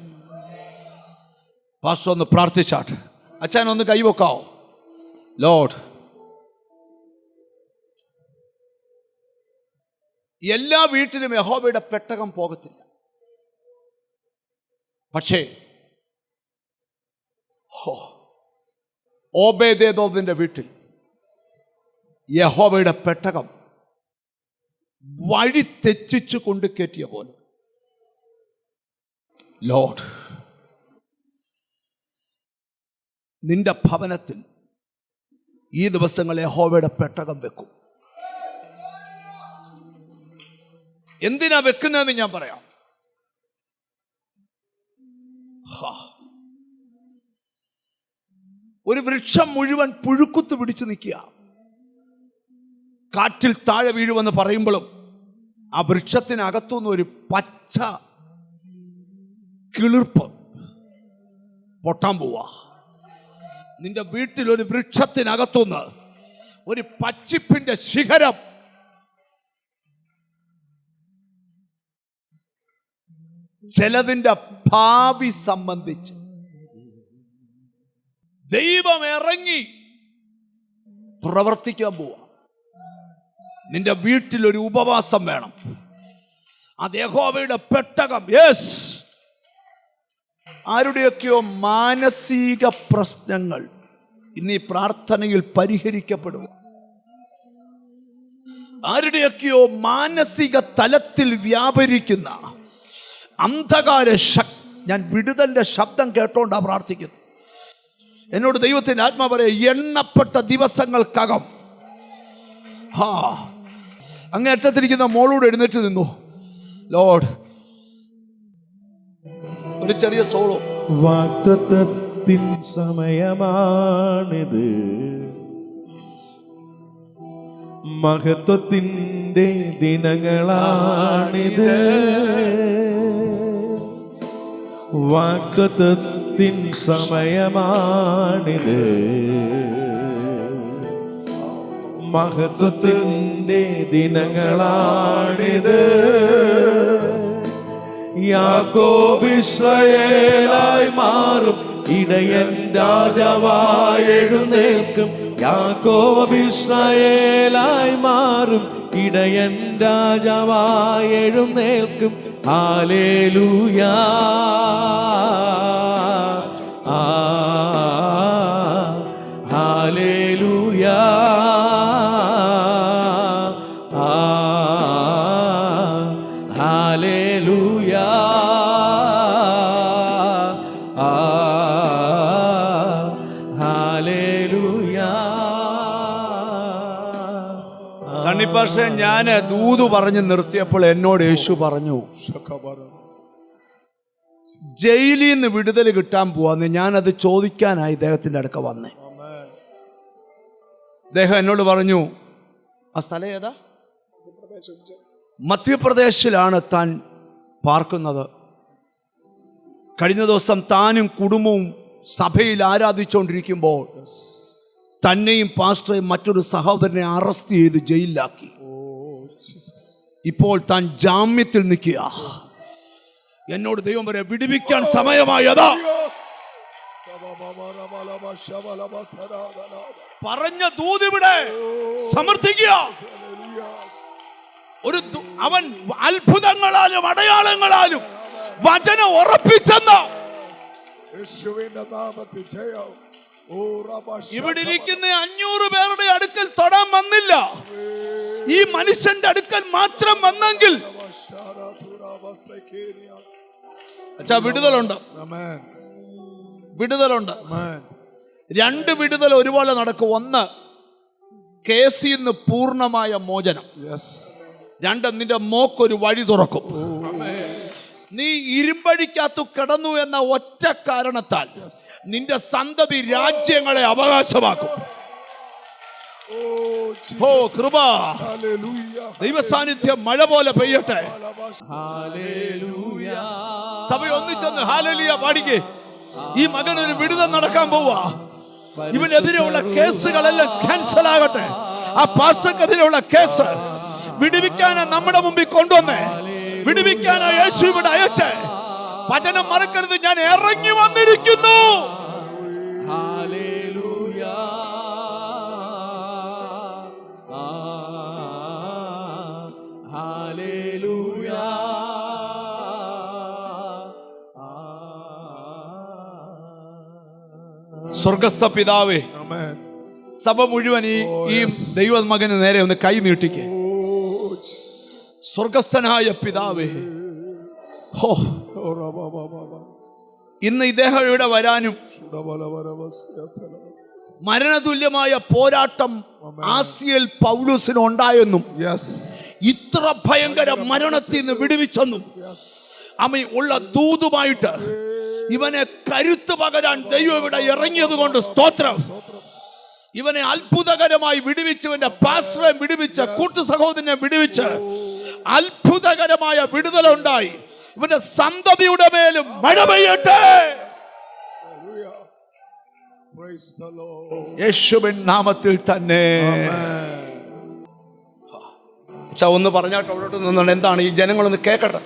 പാസ്റ്റർ ഒന്ന് പ്രാർത്ഥിച്ചാട്ട്. അച്ഛൻ ഒന്ന് കൈവെക്കാവോ? ലോർഡ്, എല്ലാ വീട്ടിലും യഹോവയുടെ പെട്ടകം പോകത്തില്ല. പക്ഷേ ഓബേദേദോമിന്റെ വീട്ടിൽ യഹോവയുടെ പെട്ടകം വഴി തെറ്റിച്ചു കൊണ്ട് കയറ്റിയ പോലെ, ലോർഡ്, നിന്റെ ഭവനത്തിൽ ഈ ദിവസങ്ങളിൽ യഹോവയുടെ പെട്ടകം വെക്കും. എന്തിനാ വെക്കുന്നതെന്ന് ഞാൻ പറയാം. ഒരു വൃക്ഷം മുഴുവൻ പുഴുക്കുത്ത് പിടിച്ചു നിൽക്കുക, കാറ്റിൽ താഴെ വീഴുമെന്ന് പറയുമ്പോഴും ആ വൃക്ഷത്തിനകത്തുനിന്ന് ഒരു പച്ച കിളിർപ്പ്, പൊട്ടാൻ പോവാ. നിന്റെ വീട്ടിൽ ഒരു വൃക്ഷത്തിനകത്തുനിന്ന് ഒരു പച്ചിപ്പിന്റെ ശിഖരം ചിലതിന്റെ ഭാവി സംബന്ധിച്ച് ദൈവം ഇറങ്ങി പ്രവർത്തിക്കാൻ പോവാ. നിന്റെ വീട്ടിൽ ഒരു ഉപവാസം വേണം. അത് യഹോവയുടെ പെട്ടകം. യെസ്, ആരുടെയൊക്കെയോ മാനസിക പ്രശ്നങ്ങൾ ഇന്ന് ഈ പ്രാർത്ഥനയിൽ പരിഹരിക്കപ്പെടും. ആരുടെയൊക്കെയോ മാനസിക തലത്തിൽ വ്യാപരിക്കുന്ന അന്ധകാര ഞാൻ വിടുതലിന്റെ ശബ്ദം കേട്ടോണ്ടാ പ്രാർത്ഥിക്കുന്നു. എന്നോട് ദൈവത്തിന്റെ ആത്മാവ് പറയാ, എണ്ണപ്പെട്ട ദിവസങ്ങൾക്കകം അങ്ങേറ്റത്തിരിക്കുന്ന മോളോട് എഴുന്നേറ്റ് നിന്നു. ലോർഡ്, ഒരു ചെറിയ സോളോ. വാഗ്ദത്തത്തിൻ സമയമാണിത്, മഹത്വത്തിൻ്റെ ദിനങ്ങളാണിത്. വാഗ്ദത്തത്തിൻ സമയമാണിത്, മഹത്വത്തിൻ്റെ ദിനങ്ങളാണിത്. യാക്കോബ് ഇസ്രായേലായി മാറും, ഇടയൻ രാജാവായി എഴുന്നേൽക്കും. യാക്കോബ് ഇസ്രായേലായി മാറും, ഇടയൻ രാജാവായി എഴുന്നേൽക്കും. ഹല്ലേലൂയാ, ഹല്ലേലൂയാ, ഹല്ലേലൂയാ, ഹല്ലേലൂയാ. സണ്ണിപ്പാഷ, ഞാൻ ദൂത് പറഞ്ഞ് നിർത്തിയപ്പോൾ എന്നോട് യേശു പറഞ്ഞു, ജയിലിൽ നിന്ന് വിടുതൽ കിട്ടാൻ പോവാന്ന്. ഞാനത് ചോദിക്കാനായി ഇദ്ദേഹത്തിന്റെ അടുക്ക വന്നേ. അദ്ദേഹം എന്നോട് പറഞ്ഞു, ആ സ്ഥലം ഏതാ? മധ്യപ്രദേശിലാണ് താൻ പാർക്കുന്നത്. കഴിഞ്ഞ ദിവസം താനും കുടുംബവും സഭയിൽ ആരാധിച്ചുകൊണ്ടിരിക്കുമ്പോൾ തന്നെയും പാസ്റ്ററേയും മറ്റൊരു സഹോദരനെ അറസ്റ്റ് ചെയ്ത് ജയിലിലാക്കി. ഇപ്പോൾ താൻ ജാമ്യത്തിൽ നിൽക്കുക. എന്നോട് ദൈവം പറയാ, വിടുവിക്കാൻ സമയമായി. അതാ പറഞ്ഞ ദൂതിവിടെ സമർത്ഥിക്കുക. അവൻ അത്ഭുതങ്ങളാലും അടയാളങ്ങളാലും വചനം ഉറപ്പിച്ചെന്ന ഇവിടെ ഇരിക്കുന്ന 500 പേരുടെ അടുക്കൽ തൊടാൻ വന്നില്ല. ഈ മനുഷ്യന്റെ അടുക്കൽ മാത്രം വന്നെങ്കിൽ വിടുതലുണ്ട്. വിടുതലുണ്ട്. 2 വിടുതൽ ഒരുപോലെ നടക്കും. 1, കേസിൽ നിന്ന് പൂർണ്ണമായ മോചനം. 2, നിന്റെ മോക്കൊരു വഴി തുറക്കും. നീ ഇരുമ്പഴിക്കകത്തു കിടന്നു എന്ന ഒറ്റ കാരണത്താൽ നിന്റെ സന്തതി രാജ്യങ്ങളെ അവകാശമാക്കും. ഓ കൃപ, ദൈവസാന്നിധ്യം മഴ പോലെ പെയ്യട്ടെ. സഭ ഒന്നിച്ചെന്ന് ഹല്ലേലൂയ പാടിക്കേ. ഈ മകൻ ഒരു വിടുതൽ നടക്കാൻ പോവാ. ഇവനെതിരെയുള്ള കേസുകളെല്ലാം ക്യാൻസൽ ആകട്ടെ. ആ പാസ്റ്റർക്കെതിരെയുള്ള കേസ് വിടുവിക്കാനാ നമ്മുടെ മുമ്പിൽ കൊണ്ടുവന്നേ. വിടുവിക്കാനാ യേശു ഇവിടെ അയച്ചേ. വചനം മറക്കരുത്, ഞാൻ ഇറങ്ങി വന്നിരിക്കുന്നു. ഹല്ലേലൂയാ, ഹല്ലേലൂയാ. സ്വർഗസ്ഥ പിതാവേ, സഭ മുഴുവൻ ഈ ദൈവ മകന് നേരെ ഒന്ന് കൈ നീട്ടിക്കേ. സ്വർഗസ്ഥനായ പിതാവേ, ഇന്ന് ഇദ്ദേഹം ഇവിടെ വരാനും മരണതുല്യമായ പോരാട്ടം ആസിയയിൽ പൗലോസിന് ഉണ്ടായെന്നും ഇത്ര ഭയങ്കര മരണത്തിൽ നിന്ന് വിടുവിച്ചെന്നും അമ്മ ഉള്ള ദൂതുമായിട്ട് ഇവനെ കരുത്ത് പകരാൻ ദൈവം ഇവിടെ ഇറങ്ങിയത് കൊണ്ട് സ്തോത്രം. ഇവനെ അത്ഭുതകരമായി വിടുവിച്ചവന്റെ പാസ്റ്ററെ വിടുവിച്ച് കൂട്ടു സഹോദരനെ വിടുവിച്ച് അത്ഭുതകരമായ വിടുതലുണ്ടായി. ഇവന്റെ സന്തതിയുടെ മേലും മഴ പെയ്യട്ടെ. യേശുവിൻ നാമത്തിൽ തന്നെ. ഒന്ന് പറഞ്ഞാട്ട് അവിടോട്ട് നിന്നുകൊണ്ട് എന്താണ് ഈ ജനങ്ങളൊന്ന് കേൾക്കട്ടെ.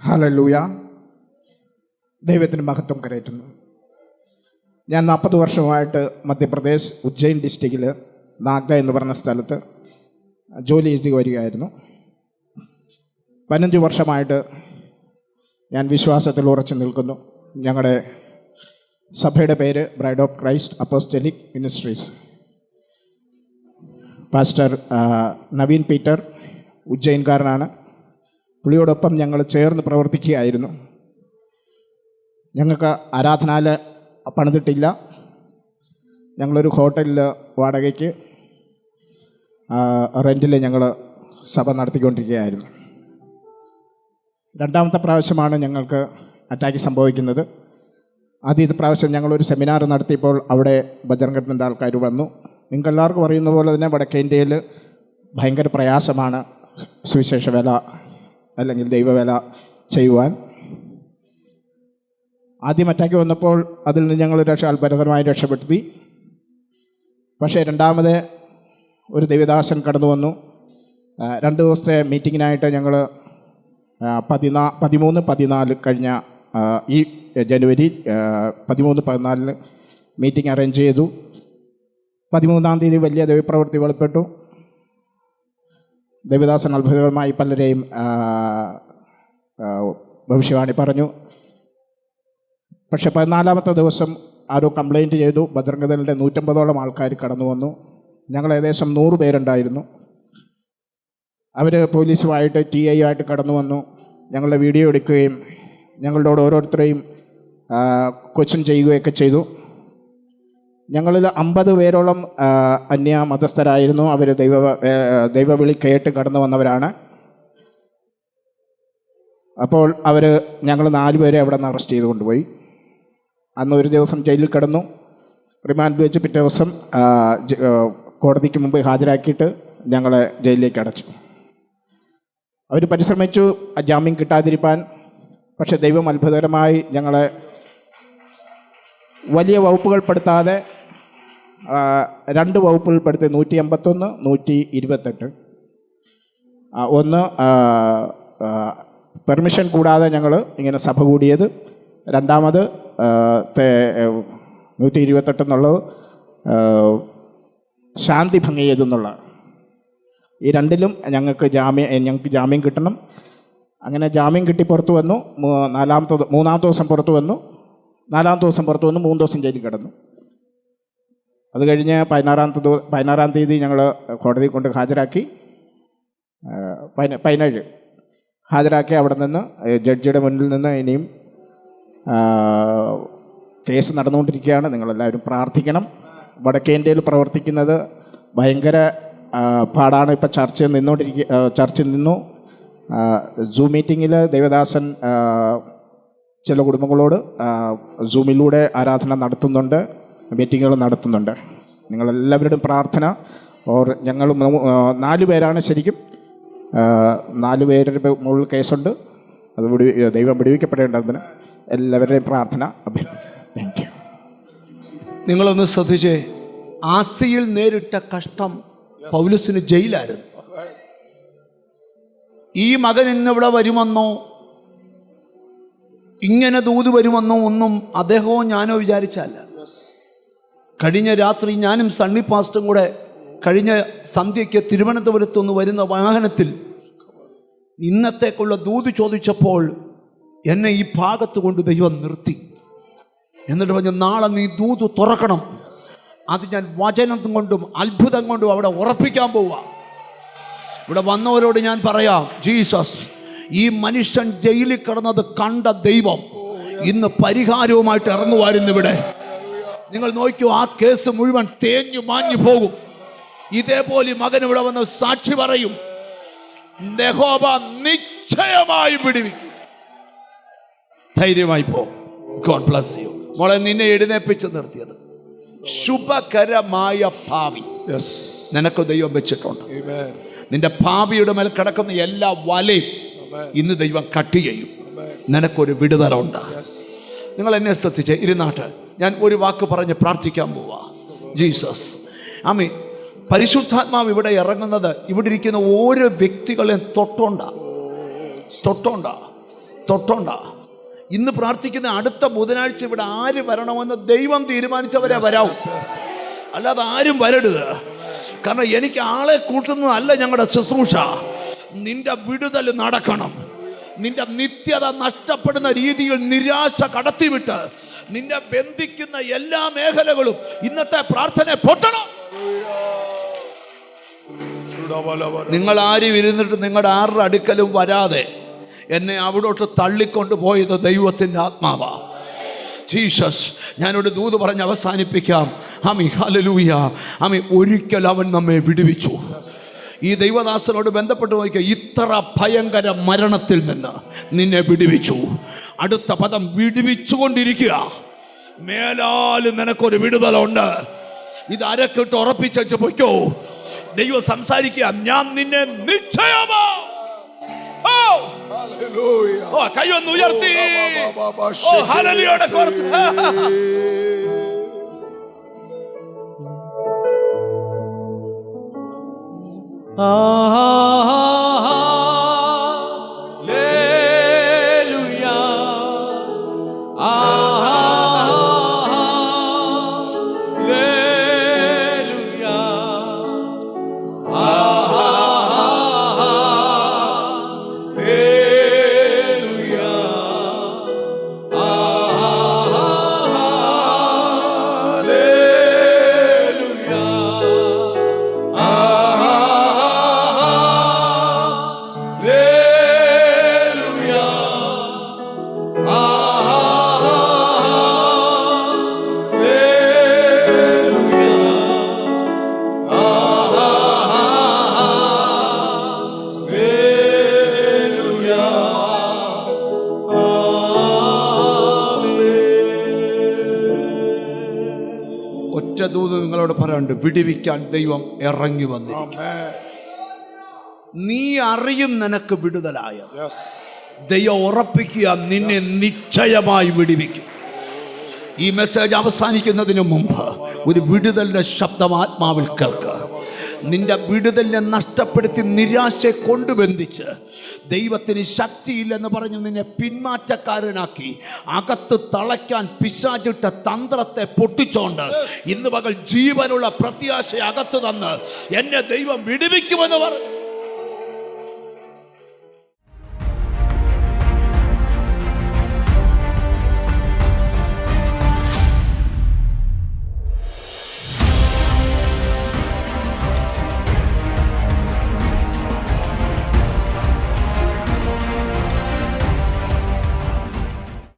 ഹല്ലേലൂയ. ദൈവത്തിന് മഹത്വം കരയറ്റുന്നു. ഞാൻ 40 വർഷമായിട്ട് മധ്യപ്രദേശ് ഉജ്ജയിൻ ഡിസ്ട്രിക്റ്റിൽ നാഗ്ദ എന്ന് പറഞ്ഞ സ്ഥലത്ത് ജോലി ചെയ്ത് വരികയായിരുന്നു. 15 വർഷമായിട്ട് ഞാൻ വിശ്വാസത്തിൽ ഉറച്ചു നിൽക്കുന്നു. ഞങ്ങളുടെ സഭയുടെ പേര് Bride of Christ Apostolic Ministries. Pastor Naveen Peter ഉജ്ജയിൻകാരനാണ്. പുള്ളിയോടൊപ്പം ഞങ്ങൾ ചേർന്ന് പ്രവർത്തിക്കുകയായിരുന്നു. ഞങ്ങൾക്ക് ആരാധനാലയ പണിതിട്ടില്ല. ഞങ്ങളൊരു ഹോട്ടലിൽ വാടകയ്ക്ക് റെൻറ്റിൽ ഞങ്ങൾ സഭ നടത്തിക്കൊണ്ടിരിക്കുകയായിരുന്നു. രണ്ടാമത്തെ പ്രാവശ്യമാണ് ഞങ്ങൾക്ക് അറ്റാക്ക് സംഭവിക്കുന്നത്. ആദ്യത്തെ പ്രാവശ്യം ഞങ്ങളൊരു സെമിനാർ നടത്തിയപ്പോൾ അവിടെ ബജറംഗത്തിൻ്റെ ആൾക്കാർ വന്നു. നിങ്ങൾക്കെല്ലാവർക്കും അറിയുന്ന പോലെ തന്നെ വടക്കേ ഇന്ത്യയിൽ ഭയങ്കര പ്രയാസമാണ് സുവിശേഷ വേല അല്ലെങ്കിൽ ദൈവവേല ചെയ്യുവാൻ. ആദ്യം അറ്റാക്ക് വന്നപ്പോൾ അതിൽ നിന്ന് ഞങ്ങൾ അത്ഭുതകരമായി രക്ഷപ്പെടുത്തി. പക്ഷേ രണ്ടാമത് ഒരു ദൈവദാസൻ കടന്നു വന്നു. 2 ദിവസത്തെ മീറ്റിങ്ങിനായിട്ട് ഞങ്ങൾ 13, 14 കഴിഞ്ഞ ഈ ജനുവരി 13, 14 മീറ്റിംഗ് അറേഞ്ച് ചെയ്തു. 13-ാം തീയതി വലിയ ദൈവപ്രവൃത്തി വെളിപ്പെട്ടു. ദൈവദാസൻ അത്ഭുതകരമായി പലരെയും ഭവിഷ്യവാണി പറഞ്ഞു. പക്ഷെ 14-ാമത്തെ ദിവസം ആരോ കംപ്ലൈൻറ്റ് ചെയ്തു. ബജറംഗദളിൻ്റെ 150ഓളം ആൾക്കാർ കടന്നു വന്നു. ഞങ്ങൾ ഏകദേശം 100 പേരുണ്ടായിരുന്നു. അവർ പോലീസുമായിട്ട് TI ആയിട്ട് കടന്നു വന്നു. ഞങ്ങളുടെ വീഡിയോ എടുക്കുകയും ഞങ്ങളോട് ഓരോരുത്തരെയും ക്വസ്റ്റ്യൻ ചെയ്യുകയൊക്കെ ചെയ്തു. ഞങ്ങളിൽ 50 പേരോളം അന്യ മതസ്ഥരായിരുന്നു. അവർ ദൈവവിളി കേട്ട് കടന്നു വന്നവരാണ്. അപ്പോൾ ഞങ്ങൾ 4 പേരെ അവിടെ നിന്ന് അറസ്റ്റ് ചെയ്ത് കൊണ്ടുപോയി. അന്ന് ഒരു ദിവസം ജയിലിൽ കിടന്നു. റിമാൻഡ് വെച്ച് പിറ്റേ ദിവസം കോടതിക്ക് മുമ്പ് ഹാജരാക്കിയിട്ട് ഞങ്ങളെ ജയിലിലേക്ക് അടച്ചു. അവർ പരിശ്രമിച്ചു ജാമ്യം കിട്ടാതിരിക്കാൻ. പക്ഷേ ദൈവം അത്ഭുതകരമായി ഞങ്ങളെ വലിയ വകുപ്പുകൾപ്പെടുത്താതെ 2 വകുപ്പുകൾപ്പെടുത്തി 151, 128. ഒന്ന് പെർമിഷൻ കൂടാതെ ഞങ്ങൾ ഇങ്ങനെ സഭ കൂടിയത്. രണ്ടാമത് 128 എന്നുള്ളത് ശാന്തി ഭംഗി ചെയ്തെന്നുള്ള. ഈ 2ലും ഞങ്ങൾക്ക് ജാമ്യം കിട്ടണം. അങ്ങനെ ജാമ്യം കിട്ടി പുറത്തു വന്നു. 3-ാമത്തെ ദിവസം പുറത്തു വന്നു. 4-ാമത്തെ ദിവസം പുറത്തു വന്നു. 3 ദിവസം ജയിലിൽ കിടന്നു. അത് കഴിഞ്ഞ് 16-ാം തീയതി ഞങ്ങൾ കോടതി കൊണ്ട് ഹാജരാക്കി. 17 ഹാജരാക്കി. അവിടെ നിന്ന് ജഡ്ജിയുടെ മുന്നിൽ നിന്ന് ഇനിയും കേസ് നടന്നുകൊണ്ടിരിക്കുകയാണ്. നിങ്ങളെല്ലാവരും പ്രാർത്ഥിക്കണം. വടക്കേ ഇന്ത്യയിൽ പ്രവർത്തിക്കുന്നത് ഭയങ്കര പാടാണ്. ഇപ്പം ചർച്ച നിന്നു. സൂം മീറ്റിങ്ങിൽ ദൈവദാസൻ ചില കുടുംബങ്ങളോട് സൂമിലൂടെ ആരാധന നടത്തുന്നുണ്ട്, മീറ്റിങ്ങുകൾ നടത്തുന്നുണ്ട്. നിങ്ങളെല്ലാവരുടെയും പ്രാർത്ഥന. ഞങ്ങൾ 4 പേരാണ് ശരിക്കും. 4 പേരുടെ മുകളിൽ കേസുണ്ട്. അത് ദൈവം വിടുവിക്കപ്പെടേണ്ടതിന് എല്ലാവരുടെയും പ്രാർത്ഥന അഭ്യർത്ഥിക്കുന്നു. Thank you. നിങ്ങളൊന്ന് ശ്രദ്ധിച്ചേ. ആസിയിൽ നേരിട്ട കഷ്ടം പൗലോസിന് ജയിലായിരുന്നു. ഈ മകൻ ഇന്നിവിടെ വരുമെന്നോ ഇങ്ങനെ ദൂത് വരുമെന്നോ ഒന്നും അദ്ദേഹവും ഞാനോ വിചാരിച്ചല്ല. കഴിഞ്ഞ രാത്രി ഞാനും സണ്ണി പാസ്റ്ററും കൂടെ കഴിഞ്ഞ സന്ധ്യയ്ക്ക് തിരുവനന്തപുരത്തുനിന്ന് വരുന്ന വാഹനത്തിൽ ഇന്നത്തേക്കുള്ള ദൂത് ചോദിച്ചപ്പോൾ എന്നെ ഈ ഭാഗത്ത് കൊണ്ട് ദൈവം നിർത്തി. എന്നിട്ട് പറഞ്ഞു, നാളെ നീ ദൂത് തുറക്കണം. അത് ഞാൻ വചനം കൊണ്ടും അത്ഭുതം കൊണ്ടും അവിടെ ഉറപ്പിക്കാൻ പോവുക. ഇവിടെ വന്നവരോട് ഞാൻ പറയാം, ജീസസ് ഈ മനുഷ്യൻ ജയിലിൽ കിടന്നത് കണ്ട ദൈവം ഇന്ന് പരിഹാരവുമായിട്ട് ഇറങ്ങുമായിരുന്നു ഇവിടെ. നിങ്ങൾ നോക്കൂ, ആ കേസ് മുഴുവൻ തേഞ്ഞു മാഞ്ഞു പോകും. ഇതേപോലെ മകൻ ഇവിടെ വന്ന് സാക്ഷി പറയും. യഹോവ നിശ്ചയമായി വിടുവിക്കും. ധൈര്യമായി പോ. God bless you. മോളെ, നിന്നെ എഴുന്നേപ്പിച്ച് നിർത്തിയത് ശുഭകരമായ ഭാവി നിനക്ക് ദൈവം വെച്ചിട്ടുണ്ട്. നിന്റെ ഭാവിയുടെ മേൽ കിടക്കുന്ന എല്ലാ വലയും ഇന്ന് ദൈവം കട്ട് ചെയ്യും. നിനക്കൊരു വിടുതലുണ്ട്. നിങ്ങൾ എന്നെ ശ്രദ്ധിച്ച് ഇരുന്നാട്ട് ഞാൻ ഒരു വാക്ക് പറഞ്ഞ് പ്രാർത്ഥിക്കാൻ പോവാ. ജീസസ് ആമീൻ. പരിശുദ്ധാത്മാവ് ഇവിടെ ഇറങ്ങുന്നത് ഇവിടെ ഇരിക്കുന്ന ഓരോ വ്യക്തികളെയും തൊട്ടോണ്ട. ഇന്ന് പ്രാർത്ഥിക്കുന്ന അടുത്ത ബുധനാഴ്ച ഇവിടെ ആര് വരണമെന്ന് ദൈവം തീരുമാനിച്ചവരെ വരാവൂ, അല്ലാതെ ആരും വരരുത്. കാരണം എനിക്ക് ആളെ കൂട്ടുന്നതല്ല ഞങ്ങളുടെ ശുശ്രൂഷ. നിന്റെ വിടുതൽ നടക്കണം. നിന്റെ നിത്യത നഷ്ടപ്പെടുന്ന രീതിയിൽ നിരാശ കടത്തിവിട്ട് നിന്നെ ബന്ധിക്കുന്ന എല്ലാ മേഖലകളും ഇന്നത്തെ പ്രാർത്ഥന പൊട്ടണം. നിങ്ങൾ ആരും ഇരുന്നിട്ട് നിങ്ങളുടെ ആരുടെ അടുക്കലും വരാതെ എന്നെ അവിടോട്ട് തള്ളിക്കൊണ്ട് പോയത് ദൈവത്തിൻ്റെ ആത്മാവാ. ജീസസ്, ഞാനൊരു ദൂത് പറഞ്ഞ് അവസാനിപ്പിക്കാം. ആമീൻ, ഹല്ലേലൂയ. ആമീൻ. ഒരിക്കൽ അവൻ നമ്മെ വിടുവിച്ചു. ഈ ദൈവദാസനോട് ബന്ധപ്പെട്ട് നോക്കിയാൽ ഇത്ര ഭയങ്കര മരണത്തിൽ നിന്ന് നിന്നെ വിടുവിച്ചു. അടുത്ത പദം വിടുവിച്ചുകൊണ്ടിരിക്കുക. മേലാലും നിനക്കൊരു വിടുതലുണ്ട്. ഇത് അരക്കിട്ട് ഉറപ്പിച്ചു പൊയ്ക്കോ. ദൈവം സംസാരിക്കുക, ഞാൻ നിന്നെ നിശ്ചയമാ. കൈയൊന്ന് ഉയർത്തി ഹല്ലേലൂയയുടെ കുറച്ച് Hallelujah. ഒറ്റ ദൂത് നിങ്ങളോട് പറയാണ്ട്, വിടുവിക്കാൻ ദൈവം ഇറങ്ങി വന്നിരിക്കും. നീ അറിയും നിനക്ക് വിടുതലായ ദൈവം ഉറപ്പിക്കുക, നിന്നെ നിശ്ചയമായി വിടുവിക്കും. ഈ മെസ്സേജ് അവസാനിക്കുന്നതിന് മുമ്പ് ഒരു വിടുതലിന്റെ ശബ്ദം ആത്മാവിൽ കേൾക്കുക. നിന്റെ വിടുതലിനെ നഷ്ടപ്പെടുത്തി നിരാശയെ കൊണ്ടുബന്ധിച്ച് ദൈവത്തിന് ശക്തിയില്ലെന്ന് പറഞ്ഞ് നിന്നെ പിന്മാറ്റക്കാരനാക്കി അകത്ത് തളയ്ക്കാൻ പിശാചിട്ട തന്ത്രത്തെ പൊട്ടിച്ചോണ്ട് ഇന്ന് പകൽ ജീവനുള്ള പ്രത്യാശ അകത്ത് തന്ന് എന്നെ ദൈവം വിടുവിക്കുമെന്ന് പറഞ്ഞു.